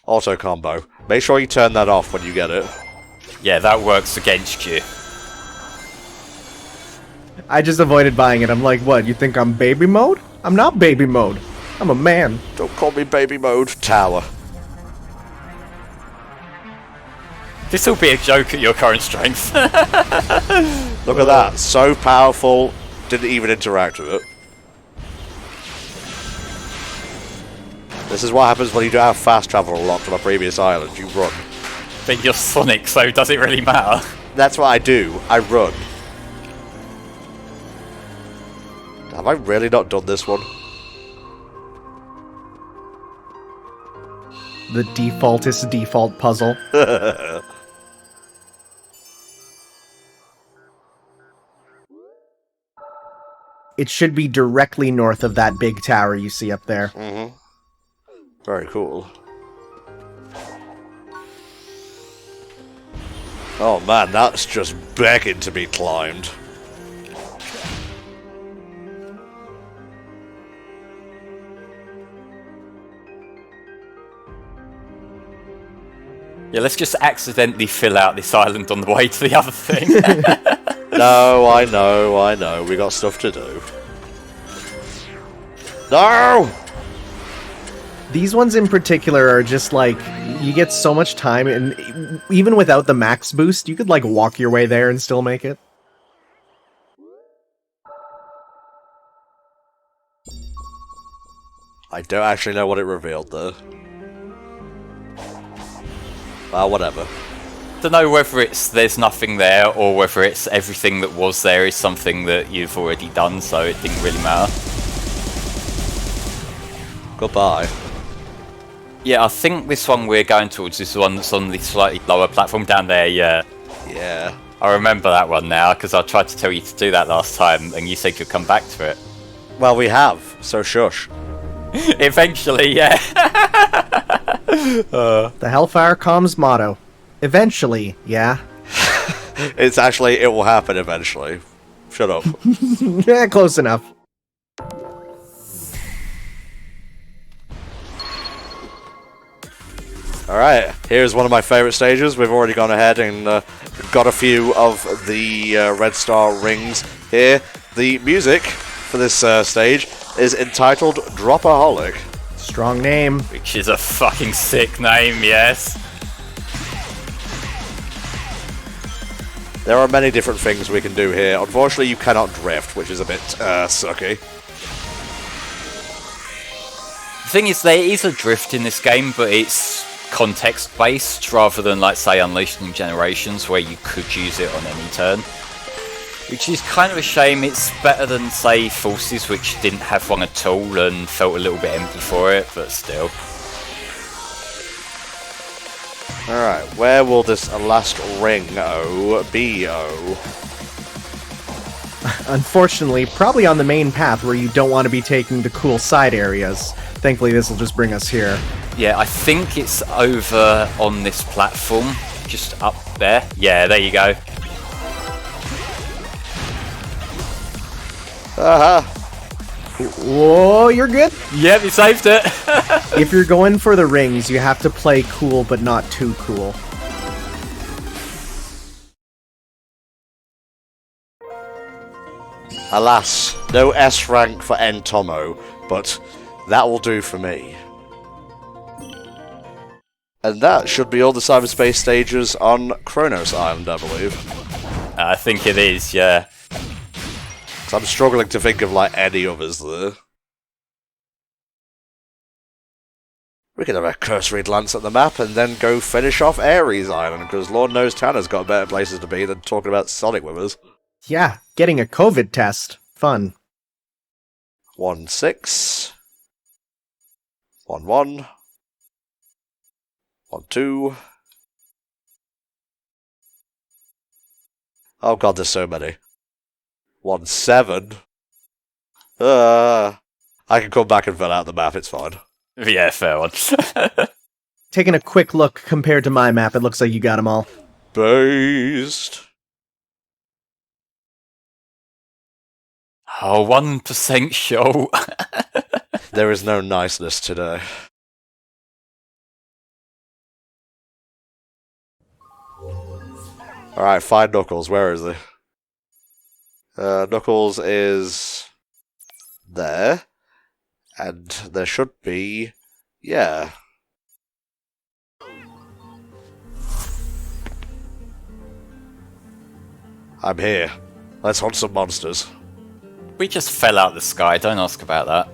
Auto combo. Make sure you turn that off when you get it. Yeah, that works against you. I just avoided buying it. I'm like, what, you think I'm baby mode? I'm not baby mode. I'm a man. Don't call me baby mode. Tower. This will be a joke at your current strength. Look at that. So powerful. Didn't even interact with it. This is what happens when you don't have fast travel unlocked on a previous island. You run. But you're Sonic, so does it really matter? That's what I do. I run. Have I really not done this one? The defaultest default puzzle. It should be directly north of that big tower you see up there. Mm-hmm. Very cool. Oh man, that's just begging to be climbed. Yeah, let's just accidentally fill out this island on the way to the other thing. No, I know. We got stuff to do. No! These ones in particular are just like, you get so much time, and even without the max boost, you could like walk your way there and still make it. I don't actually know what it revealed though. Well, whatever. Don't know whether it's there's nothing there or whether it's everything that was there is something that you've already done, so it didn't really matter. Goodbye. Yeah, I think this one we're going towards is the one that's on the slightly lower platform down there, yeah. Yeah. I remember that one now, because I tried to tell you to do that last time, and you said you'd come back to it. Well, we have, so shush. Eventually, yeah. The HellfireComms motto. Eventually, yeah. It's actually, it will happen eventually. Shut up. Yeah, close enough. Alright, here's one of my favourite stages. We've already gone ahead and got a few of the red star rings here. The music for this stage is entitled Dropaholic. Strong name. Which is a fucking sick name, yes. There are many different things we can do here. Unfortunately, you cannot drift, which is a bit sucky. The thing is, there is a drift in this game, but it's context-based rather than, like, say, Unleashed New Generations, where you could use it on any turn. Which is kind of a shame. It's better than, say, Forces, which didn't have one at all and felt a little bit empty for it, but still. Alright, where will this last ring be? Unfortunately, probably on the main path where you don't want to be taking the cool side areas. Thankfully, this will just bring us here. Yeah, I think it's over on this platform, just up there. Yeah, there you go. Aha! Whoa, you're good? Yep, you saved it. If you're going for the rings, you have to play cool, but not too cool. Alas, no S rank for Entomo, but that will do for me. And that should be all the cyberspace stages on Kronos Island, I believe. I think it is, yeah. So I'm struggling to think of, like, any others there. We could have a cursory glance at the map and then go finish off Aries Island, because Lord knows Tanner's got better places to be than talking about Sonic with us. Yeah, getting a COVID test. Fun. 1-6. 1-1. 1-2. Oh god, there's so many. 1-7. I can come back and fill out the map, it's fine. Yeah, fair one. Taking a quick look compared to my map, it looks like you got them all. Based. Oh, 1% show. There is no niceness today. Alright, find Knuckles. Where is he? Knuckles is there. And there should be... yeah. I'm here. Let's hunt some monsters. We just fell out of the sky, don't ask about that.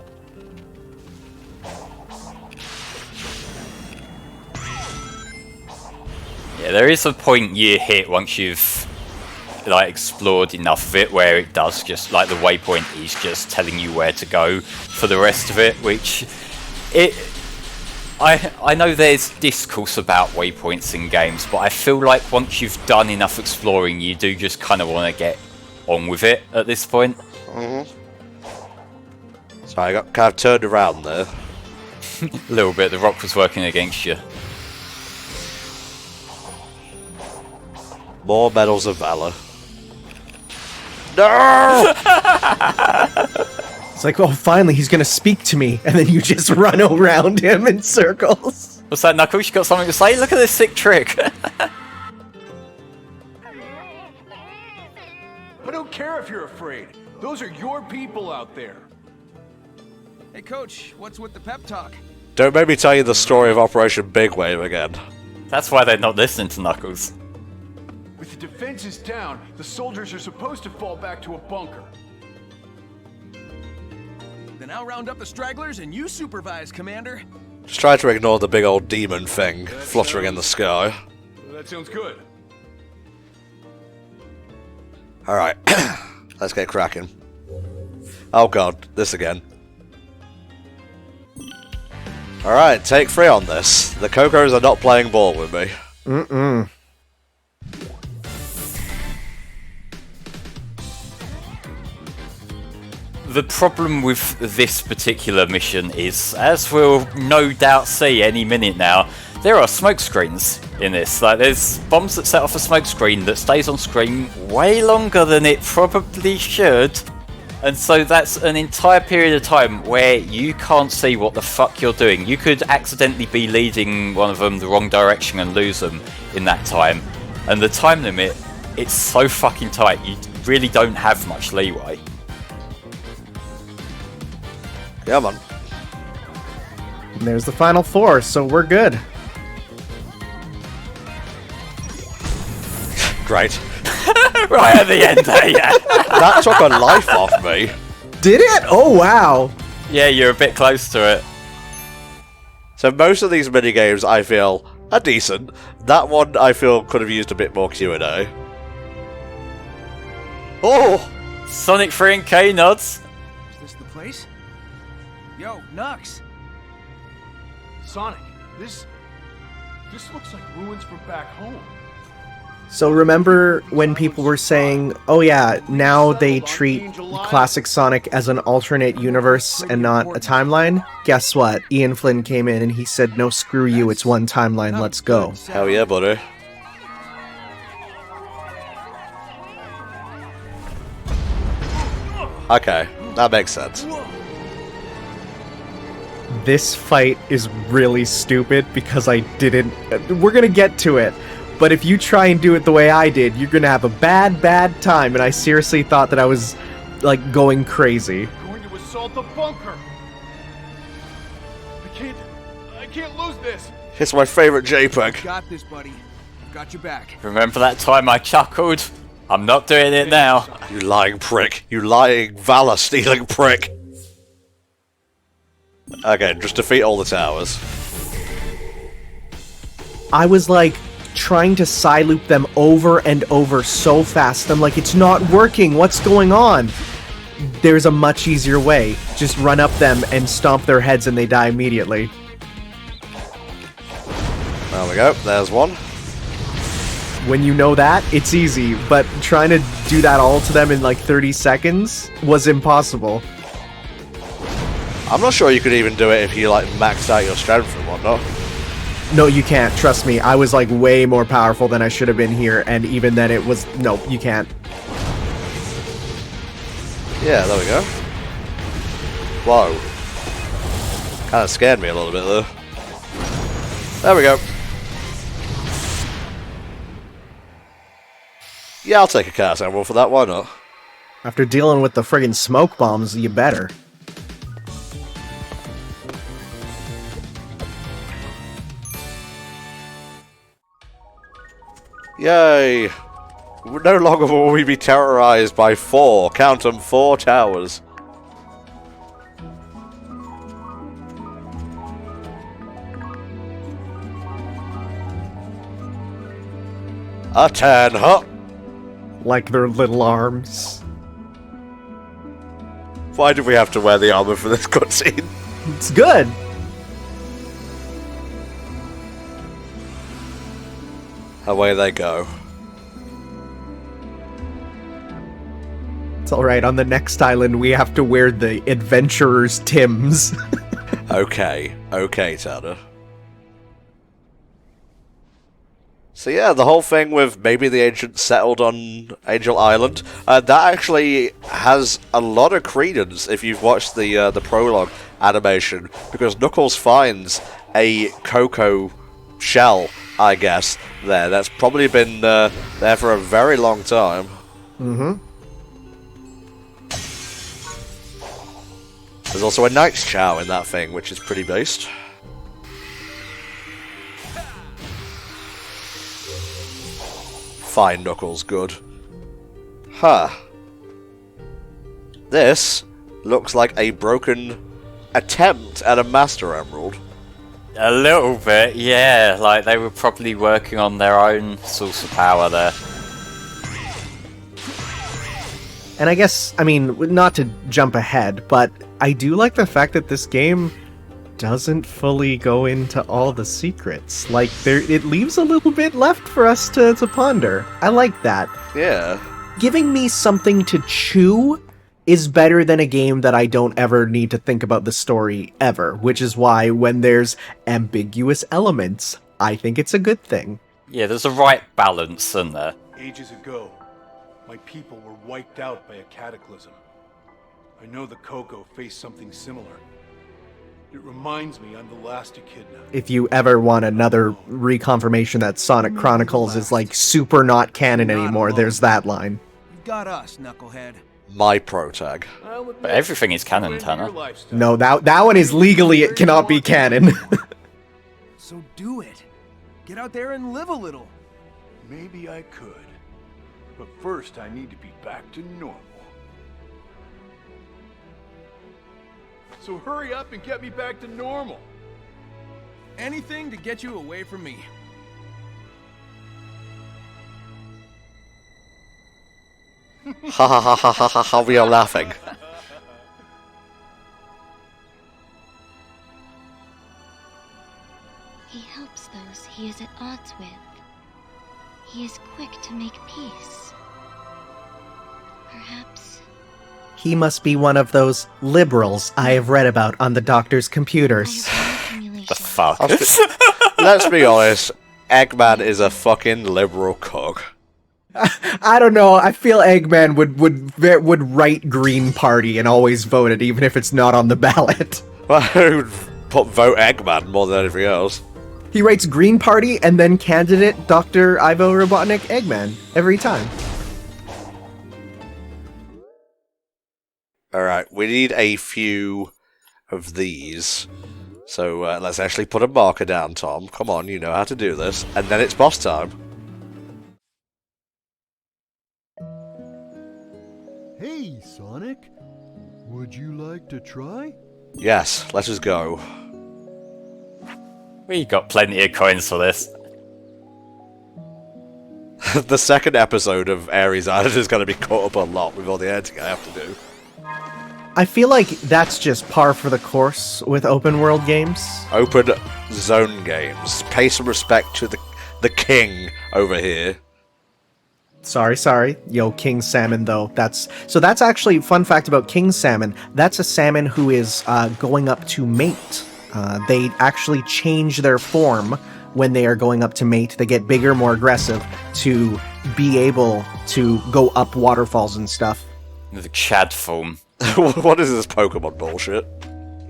Yeah, there is a point you hit once you've like explored enough of it where it does just, like, the waypoint is just telling you where to go for the rest of it, which I know there's discourse about waypoints in games, but I feel like once you've done enough exploring, you do just kind of want to get on with it at this point. So I got kind of turned around there. A little bit, the rock was working against you. More medals of valor. No! It's like, oh, finally, he's gonna speak to me, and then you just run around him in circles. What's that, Knuckles? You got something to say? Look at this sick trick! I don't care if you're afraid. Those are your people out there. Hey, Coach, what's with the pep talk? Don't make me tell you the story of Operation Big Wave again. That's why they're not listening to Knuckles. With the defenses down, the soldiers are supposed to fall back to a bunker. Then I'll round up the stragglers and you supervise, Commander. Just try to ignore the big old demon thing fluttering in the sky. That sounds good. Alright, let's get cracking. Oh god, this again. Alright, take 3 on this. The Cocos are not playing ball with me. Mm-mm. The problem with this particular mission is, as we'll no doubt see any minute now, there are smoke screens in this. Like, there's bombs that set off a smoke screen that stays on screen way longer than it probably should. And so that's an entire period of time where you can't see what the fuck you're doing. You could accidentally be leading one of them the wrong direction and lose them in that time. And the time limit, it's so fucking tight, you really don't have much leeway. Yeah, man. And there's the final 4, so we're good. Great. Right at the end there, yeah. That took a life off me. Did it? Oh, wow. Yeah, you're a bit close to it. So most of these minigames, I feel, are decent. That one, I feel, could have used a bit more Q&A. Oh! Sonic 3 and K nods. Is this the place? Yo, Nux! Sonic, this looks like ruins from back home. So remember when people were saying, oh yeah, now they treat Classic Sonic as an alternate universe and not a timeline? Guess what? Ian Flynn came in and he said, no, screw you, it's one timeline, let's go. Hell yeah, buddy. Okay, that makes sense. This fight is really stupid because I didn't... We're gonna get to it. But if you try and do it the way I did, you're gonna have a bad time. And I seriously thought that I was, like, going crazy. Going to assault the bunker. I can't lose this. It's my favorite JPEG. Got this, buddy. Got your back. Remember that time I chuckled? I'm not doing it now. You lying prick. You lying valor-stealing prick. Okay, just defeat all the towers. I was, like, trying to side loop them over and over so fast. I'm like, it's not working. What's going on? There's a much easier way. Just run up them and stomp their heads and they die immediately. There we go. There's one. When you know that, it's easy, but trying to do that all to them in like 30 seconds was impossible. I'm not sure you could even do it if you like maxed out your strength and whatnot. No, you can't. Trust me. I was like way more powerful than I should have been here, and even then it was... No, you can't. Yeah, there we go. Whoa. Kind of scared me a little bit though. There we go. Yeah, I'll take a Chaos Emerald for that, why not? After dealing with the friggin' smoke bombs, you better. Yay! No longer will we be terrorized by 4, count them, 4 towers. A 10, huh? Like their little arms. Why did we have to wear the armor for this cutscene? It's good! Away they go. It's alright, on the next island we have to wear the adventurer's Tims. Okay, Tada. So yeah, the whole thing with maybe the ancients settled on Angel Island, that actually has a lot of credence if you've watched the prologue animation, because Knuckles finds a Coco shell, I guess, there. That's probably been there for a very long time. Mm-hmm. There's also a Knight's Chow in that thing, which is pretty based. Fine, Knuckles, good. Huh. This looks like a broken attempt at a Master Emerald. A little bit, yeah. Like, they were probably working on their own source of power there. And I guess, I mean, not to jump ahead, but I do like the fact that this game doesn't fully go into all the secrets. Like, it leaves a little bit left for us to ponder. I like that. Yeah. Giving me something to chew is better than a game that I don't ever need to think about the story ever, which is why when there's ambiguous elements, I think it's a good thing. Yeah, there's a right balance, isn't there? Ages ago, my people were wiped out by a cataclysm. I know the Coco faced something similar. It reminds me I'm the last Echidna. If you ever want another reconfirmation that Sonic Chronicles is like super not canon anymore, there's that line. You've got us, knucklehead. My protag. But everything is canon, Tanner. No, that one is legally, it cannot be canon. So do it. Get out there and live a little. Maybe I could. But first I need to be back to normal. So hurry up and get me back to normal. Anything to get you away from me. Ha ha ha ha ha ha ha, we are laughing. He helps those he is at odds with. He is quick to make peace. Perhaps He must be one of those liberals I have read about on the doctor's computers. I have no simulation. The fuck? Let's be honest, Eggman is a fucking liberal cock. I don't know. I feel Eggman would write Green Party and always vote it, even if it's not on the ballot. Well, I would vote Eggman more than anything else. He writes Green Party and then candidate Dr. Ivo Robotnik Eggman every time. Alright, we need a few of these. So let's actually put a marker down, Tom. Come on, you know how to do this. And then it's boss time. Hey, Sonic. Would you like to try? Yes, let us go. We got plenty of coins for this. The second episode of Aries Island is going to be caught up a lot with all the editing I have to do. I feel like that's just par for the course with open world games. Open zone games. Pay some respect to the king over here. Sorry. Yo, King Salmon, though. That's actually, fun fact about King Salmon, that's a salmon who is going up to mate. They actually change their form when they are going up to mate. They get bigger, more aggressive to be able to go up waterfalls and stuff. The Chad form. What is this Pokemon bullshit?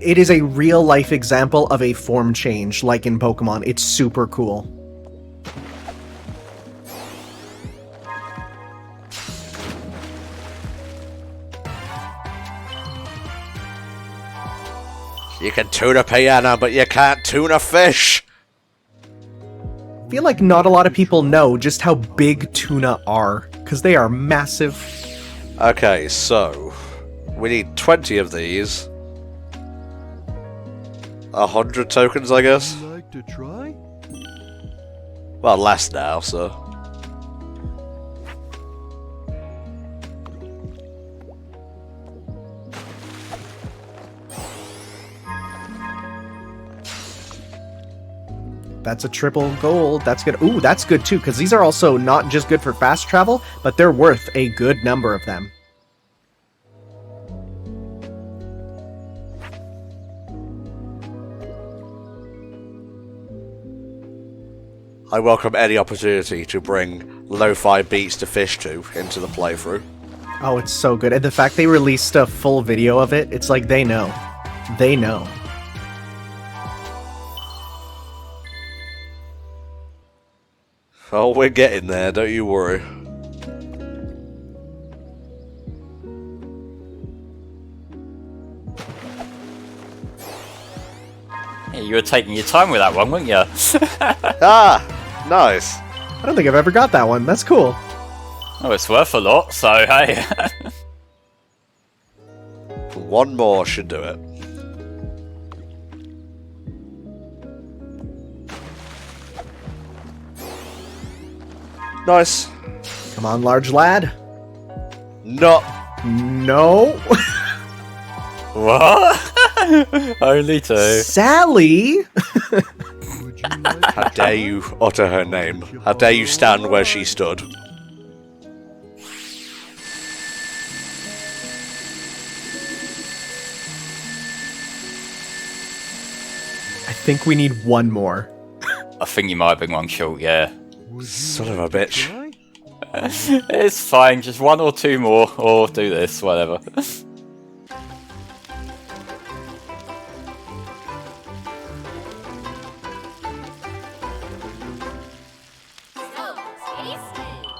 It is a real-life example of a form change, like in Pokemon. It's super cool. You can tune a piano, but you can't tune a fish! I feel like not a lot of people know just how big tuna are, because they are massive. Okay, so we need 20 of these. 100 tokens, I guess. Would you like to try? Well, less now, so. That's a triple gold. That's good. Ooh, that's good too, because these are also not just good for fast travel, but they're worth a good number of them. I welcome any opportunity to bring lo-fi beats to fish to into the playthrough. Oh, it's so good. And the fact they released a full video of it, it's like they know. They know. Oh, we're getting there, don't you worry. Yeah, you were taking your time with that one, weren't you? Ah! Nice! I don't think I've ever got that one. That's cool. Oh, it's worth a lot, so hey. One more should do it. Nice. Come on, large lad. No. No. What? Only two. Sally? Would you like How dare you utter her name? How dare you stand where she stood? I think we need one more. I think you might have been one short, yeah. Would you Son of like a to bitch. try? It's fine, just one or two more, or do this, whatever.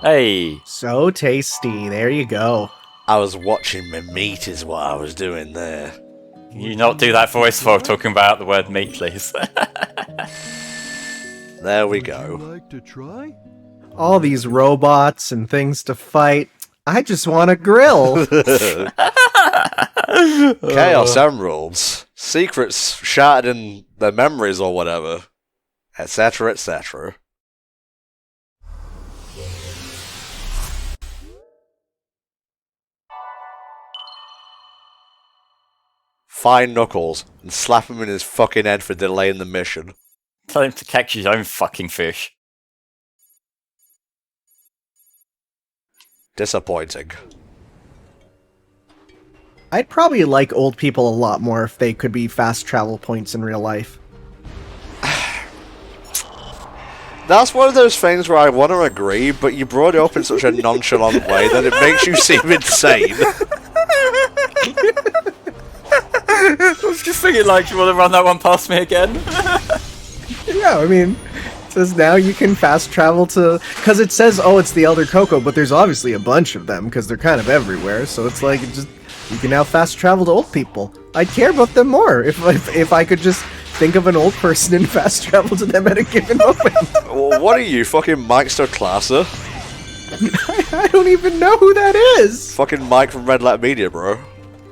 Hey, So tasty. There you go. I was watching my meat is what I was doing there. can you not do that voice while talking about the word meat, please? There we Would you go. like to try? All these robots and things to fight. I just want a grill. Chaos Emeralds. Secrets shattered in their memories or whatever. Etc, etc. Find Knuckles and slap him in his fucking head for delaying the mission. Tell him to catch his own fucking fish. Disappointing. I'd probably like old people a lot more if they could be fast travel points in real life. That's one of those things where I want to agree, but you brought it up in such a nonchalant way that it makes you seem insane. I was just thinking, like, you want to run that one past me again? Yeah, I mean, it says now you can fast travel to... Because it says, oh, it's the Elder Coco, but there's obviously a bunch of them, because they're kind of everywhere, so it's like, you can now fast travel to old people. I'd care about them more if I could just think of an old person and fast travel to them at a given moment. Well, what are you, fucking Mike Stoklasser? I don't even know who that is! Fucking Mike from Red Letter Media, bro.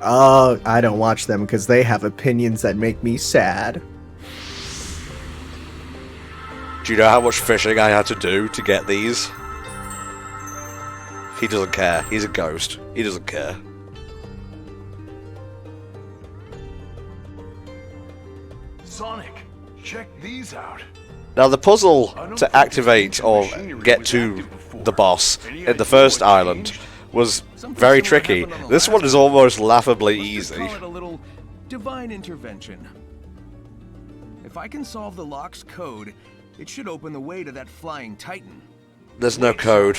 Oh, I don't watch them because they have opinions that make me sad. Do you know how much fishing I had to do to get these? He doesn't care. He's a ghost. He doesn't care. Sonic, check these out. Now, the puzzle to activate or get to the boss in the first island was very tricky. This one is almost laughably easy. Call it a little divine intervention. If I can solve the lock's code, it should open the way to that flying titan. There's no code.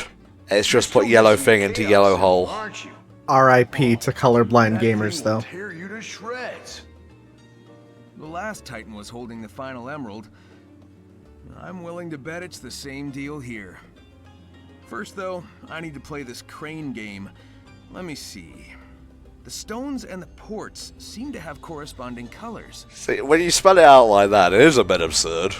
It's just put yellow thing into yellow hole. Aren't you? R.I.P. to colorblind That thing gamers, will though. tear you to shreds. The last titan was holding the final emerald. I'm willing to bet it's the same deal here. First, though, I need to play this crane game. Let me see. The stones and the ports seem to have corresponding colors. See, when you spell it out like that, it is a bit absurd.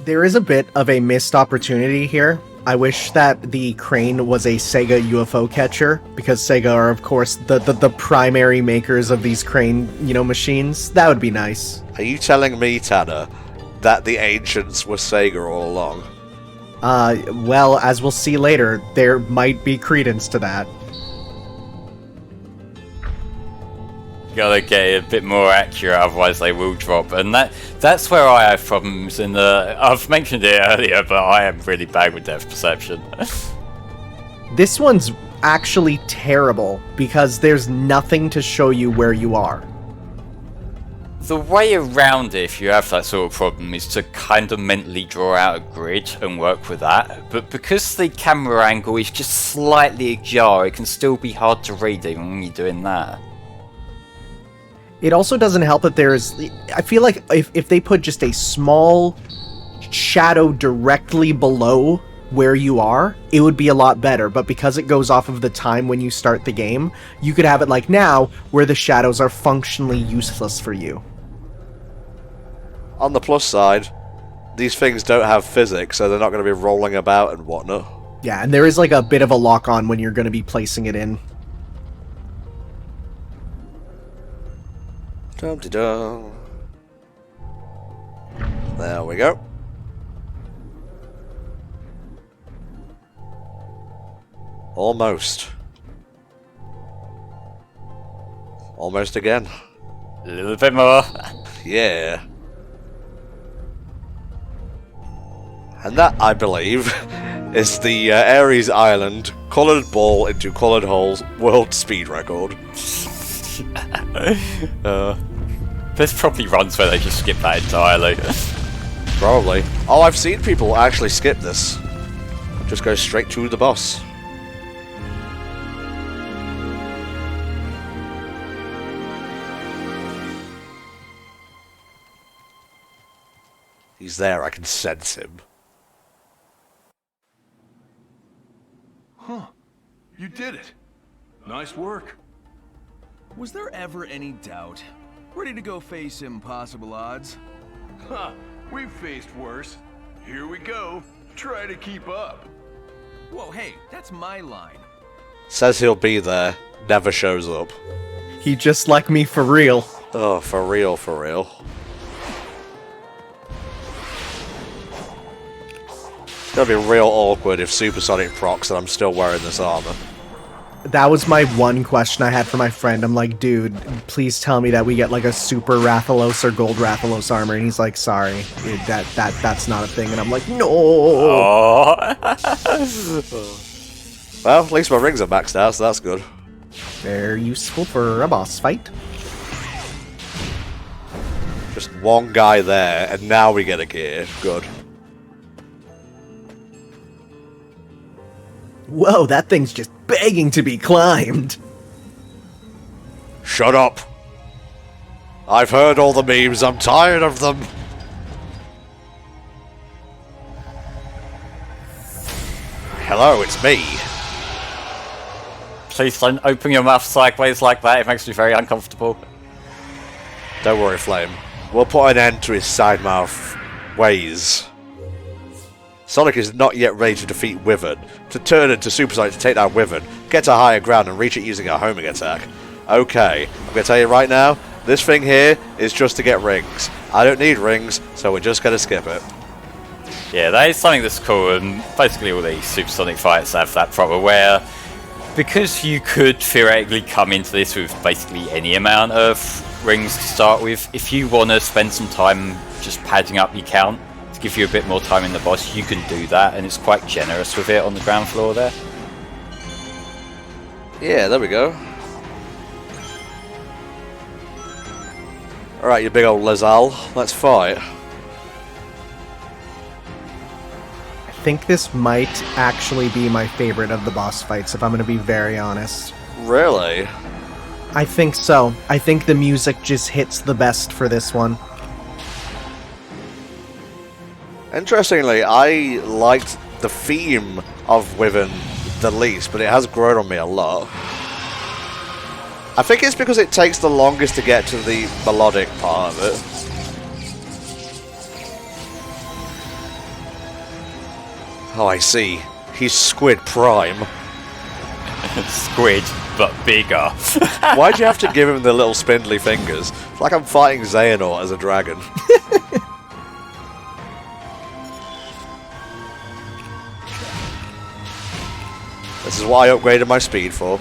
There is a bit of a missed opportunity here. I wish that the crane was a Sega UFO catcher, because Sega are, of course, the primary makers of these crane, machines. That would be nice. Are you telling me, Tanner, that the ancients were Sega all along? Well, as we'll see later, there might be credence to that. Gotta get it a bit more accurate, otherwise they will drop. And that's where I have problems in the... I've mentioned it earlier, but I am really bad with depth perception. This one's actually terrible, because there's nothing to show you where you are. The way around it, if you have that sort of problem, is to kind of mentally draw out a grid and work with that. But because the camera angle is just slightly ajar, it can still be hard to read even when you're doing that. It also doesn't help that there's... I feel like if they put just a small shadow directly below where you are, it would be a lot better. But because it goes off of the time when you start the game, you could have it like now, where the shadows are functionally useless for you. On the plus side, these things don't have physics, so they're not going to be rolling about and whatnot. Yeah, and there is like a bit of a lock-on when you're going to be placing it in. Dum-de-dum. There we go. Almost. Almost again. A little bit more. Yeah. And that, I believe, is the Aries Island coloured ball into coloured holes world speed record. There's probably runs where they just skip that entirely. Probably. Oh, I've seen people actually skip this. Just go straight to the boss. He's there, I can sense him. Huh. You did it. Nice work. Was there ever any doubt? Ready to go face impossible odds? Ha! We've faced worse. Here we go. Try to keep up. Whoa, hey, that's my line. Says he'll be there, never shows up. He just like me for real. Oh, for real, for real. It's gonna be real awkward if Supersonic procs and I'm still wearing this armor. That was my one question I had for my friend. I'm like, dude, please tell me that we get like a super Rathalos or gold Rathalos armor. And he's like, sorry, dude, that's not a thing. And I'm like, no. Oh. Well, at least my rings are maxed out, so that's good. They're useful for a boss fight. Just one guy there, and now we get a gear. Good. Whoa, that thing's just begging to be climbed. Shut up. I've heard all the memes, I'm tired of them. Hello, it's me. Please don't open your mouth sideways like that, it makes me very uncomfortable. Don't worry, Flame. We'll put an end to his side mouth ways. Sonic is not yet ready to defeat Wyvern. To turn into Super Sonic to take down Wyvern, get to higher ground and reach it using a homing attack. Okay, I'm going to tell you right now, this thing here is just to get rings. I don't need rings, so we're just going to skip it. Yeah, that is something that's cool, and basically all these Supersonic fights have that problem where, because you could theoretically come into this with basically any amount of rings to start with, if you want to spend some time just padding up your count, give you a bit more time in the boss, you can do that, and it's quite generous with it on the ground floor there. Yeah, there we go. Alright, you big old Lazal, let's fight. I think this might actually be my favorite of the boss fights, if I'm going to be very honest. Really? I think so. I think the music just hits the best for this one. Interestingly, I liked the theme of Wyvern the least, but it has grown on me a lot. I think it's because it takes the longest to get to the melodic part of it. Oh, I see. He's Squid Prime. Squid, but bigger. Why'd you have to give him the little spindly fingers? It's like I'm fighting Xehanort as a dragon. This is what I upgraded my speed for.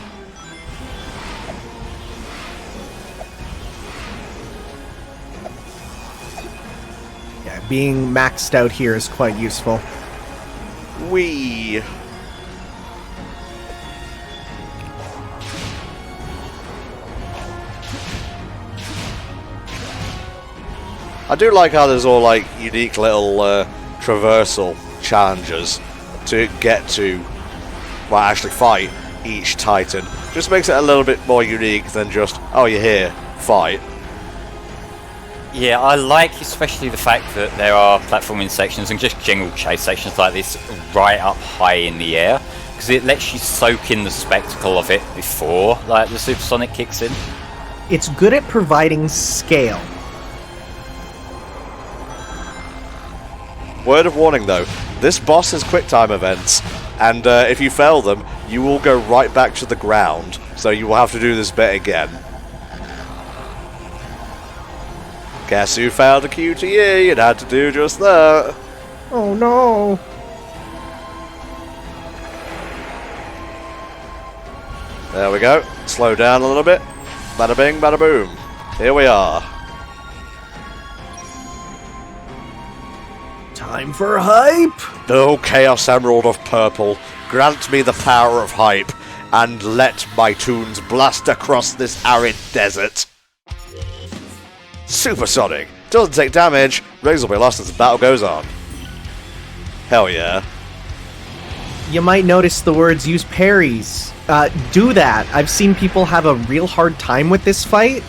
Yeah, being maxed out here is quite useful. Whee! I do like how there's all like unique little traversal challenges to get to, well, actually fight each Titan. Just makes it a little bit more unique than just, oh, you're here, fight. Yeah, I like especially the fact that there are platforming sections and just general chase sections like this right up high in the air, because it lets you soak in the spectacle of it before like the Supersonic kicks in. It's good at providing scale. Word of warning though, this boss has quick time events, and if you fail them, you will go right back to the ground, so you will have to do this bit again. Guess who failed a QTE and had to do just that? Oh no! There we go. Slow down a little bit. Bada bing, bada boom. Here we are. Time for hype! O Chaos Emerald of Purple, grant me the power of hype, and let my tunes blast across this arid desert. Supersonic. Doesn't take damage, Rings will be lost as the battle goes on. Hell yeah. You might notice the words use parries. Do that. I've seen people have a real hard time with this fight,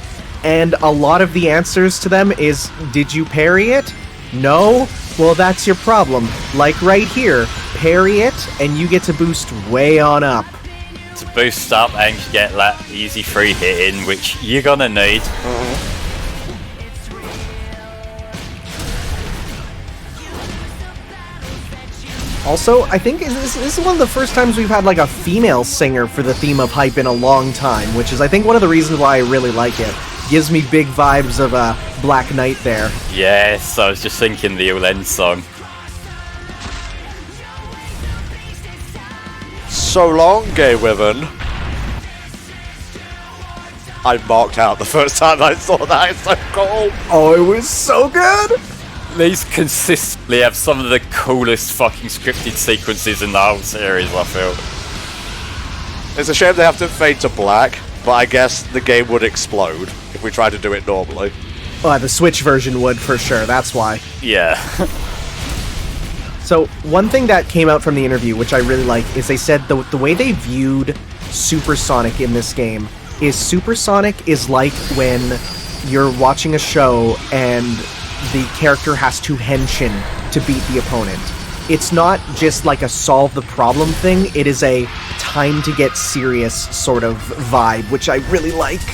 and a lot of the answers to them is, did you parry it? No? Well, that's your problem. Like right here, parry it, and you get to boost way on up. To boost up and get that easy free hit in, which you're gonna need. Also, I think this is one of the first times we've had like a female singer for the theme of hype in a long time, which is I think one of the reasons why I really like it. Gives me big vibes of Black Knight there. Yes, I was just thinking the Ulen song. So long, gay women. I marked out the first time I saw that. It's so cool. Oh, it was so good! These consistently have some of the coolest fucking scripted sequences in the whole series, I feel. It's a shame they have to fade to black, but I guess the game would explode if we tried to do it normally. Oh, the Switch version would, for sure, that's why. Yeah. So, one thing that came out from the interview, which I really like, is they said the way they viewed Supersonic in this game is Supersonic is like when you're watching a show and the character has to henshin to beat the opponent. It's not just like a solve the problem thing, it is a time to get serious sort of vibe, which I really like.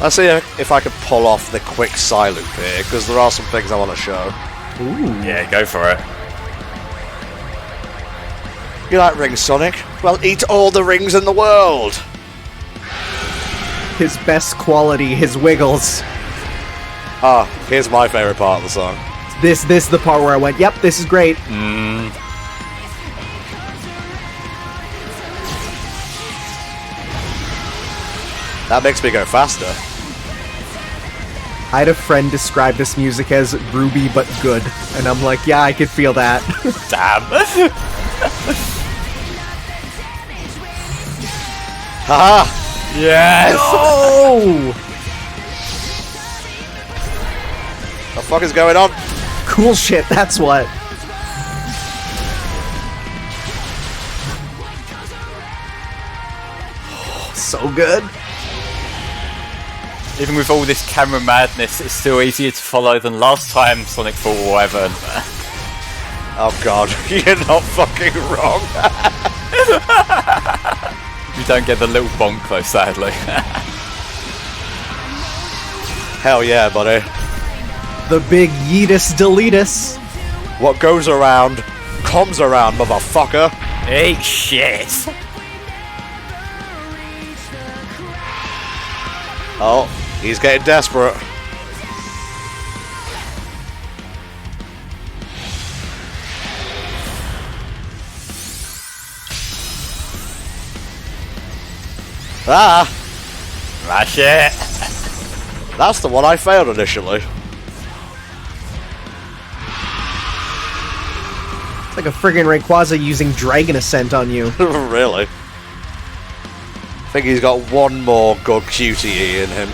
Let's see if I can pull off the quick side loop here, because there are some things I want to show. Ooh. Yeah, go for it. You like rings, Sonic? Well, eat all the rings in the world! His best quality, his wiggles. Ah, here's my favourite part of the song. This is the part where I went, yep, this is great. That makes me go faster. I had a friend describe this music as groovy but good, and I'm like, yeah, I could feel that. Damn. Haha! Yes! Oh! What the fuck is going on? Cool shit, that's what. So good. Even with all this camera madness, it's still easier to follow than last time Sonic fought Wyvern. Oh god, you're not fucking wrong. You don't get the little bonk though, sadly. Hell yeah, buddy. The big yeetus deletus. What goes around, comes around, motherfucker. Eat shit! Oh, he's getting desperate. Ah! Smash it! That's the one I failed initially. It's like a friggin' Rayquaza using Dragon Ascent on you. Really? I think he's got one more good QTE in him.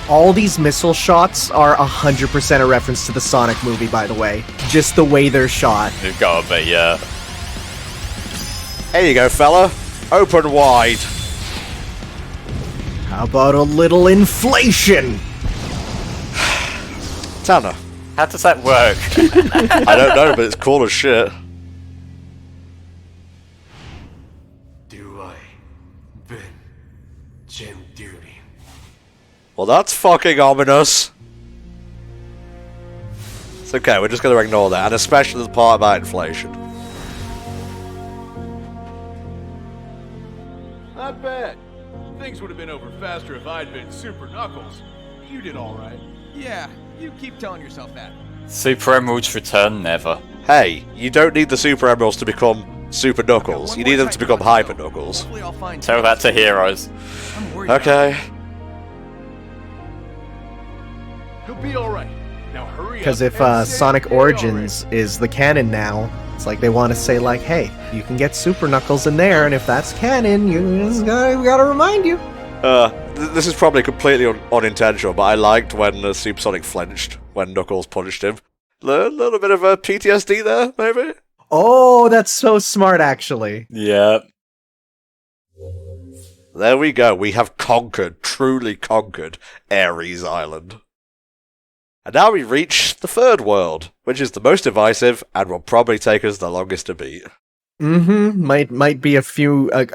All these missile shots are 100% a reference to the Sonic movie, by the way. Just the way they're shot. You've gotta be, yeah. Here you go, fella. Open wide. How about a little inflation? Tanner. How does that work? I don't know, but it's cool as shit. Do I been Jim Duty? Well, that's fucking ominous. It's okay, we're just going to ignore that, and especially the part about inflation. Not bad. Things would have been over faster if I'd been Super Knuckles. You did alright. Yeah, you keep telling yourself that. Super Emeralds return never. Hey, you don't need the Super Emeralds to become Super Knuckles. You need them to become Hyper Knuckles. Hopefully I'll find Tell that to heroes. I'm worried Okay. He'll be alright. Now hurry up. Because if and say Sonic they Origins is the canon now, it's like they want to say like, hey, you can get Super Knuckles in there, and if that's canon, we gotta remind you. This is probably completely unintentional, but I liked when Supersonic flinched when Knuckles punched him. A little bit of a PTSD there, maybe? Oh, that's so smart, actually. Yeah. There we go. We have truly conquered Aries Island. And now we reach the third world, which is the most divisive and will probably take us the longest to beat. Might be a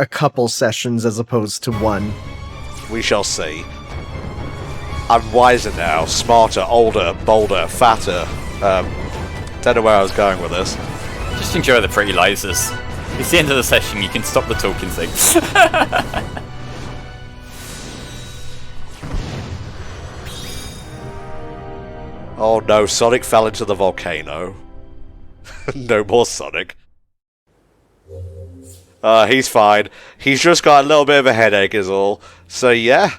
couple sessions as opposed to one. We shall see. I'm wiser now, smarter, older, bolder, fatter. Don't know where I was going with this. Just enjoy the pretty lasers. It's the end of the session, you can stop the talking things. Oh no, Sonic fell into the volcano. No more Sonic. He's fine. He's just got a little bit of a headache is all. So yeah,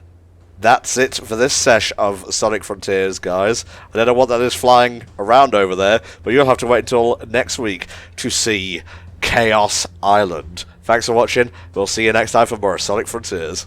that's it for this sesh of Sonic Frontiers, guys. I don't know what that is flying around over there, but you'll have to wait until next week to see Chaos Island. Thanks for watching. We'll see you next time for more Sonic Frontiers.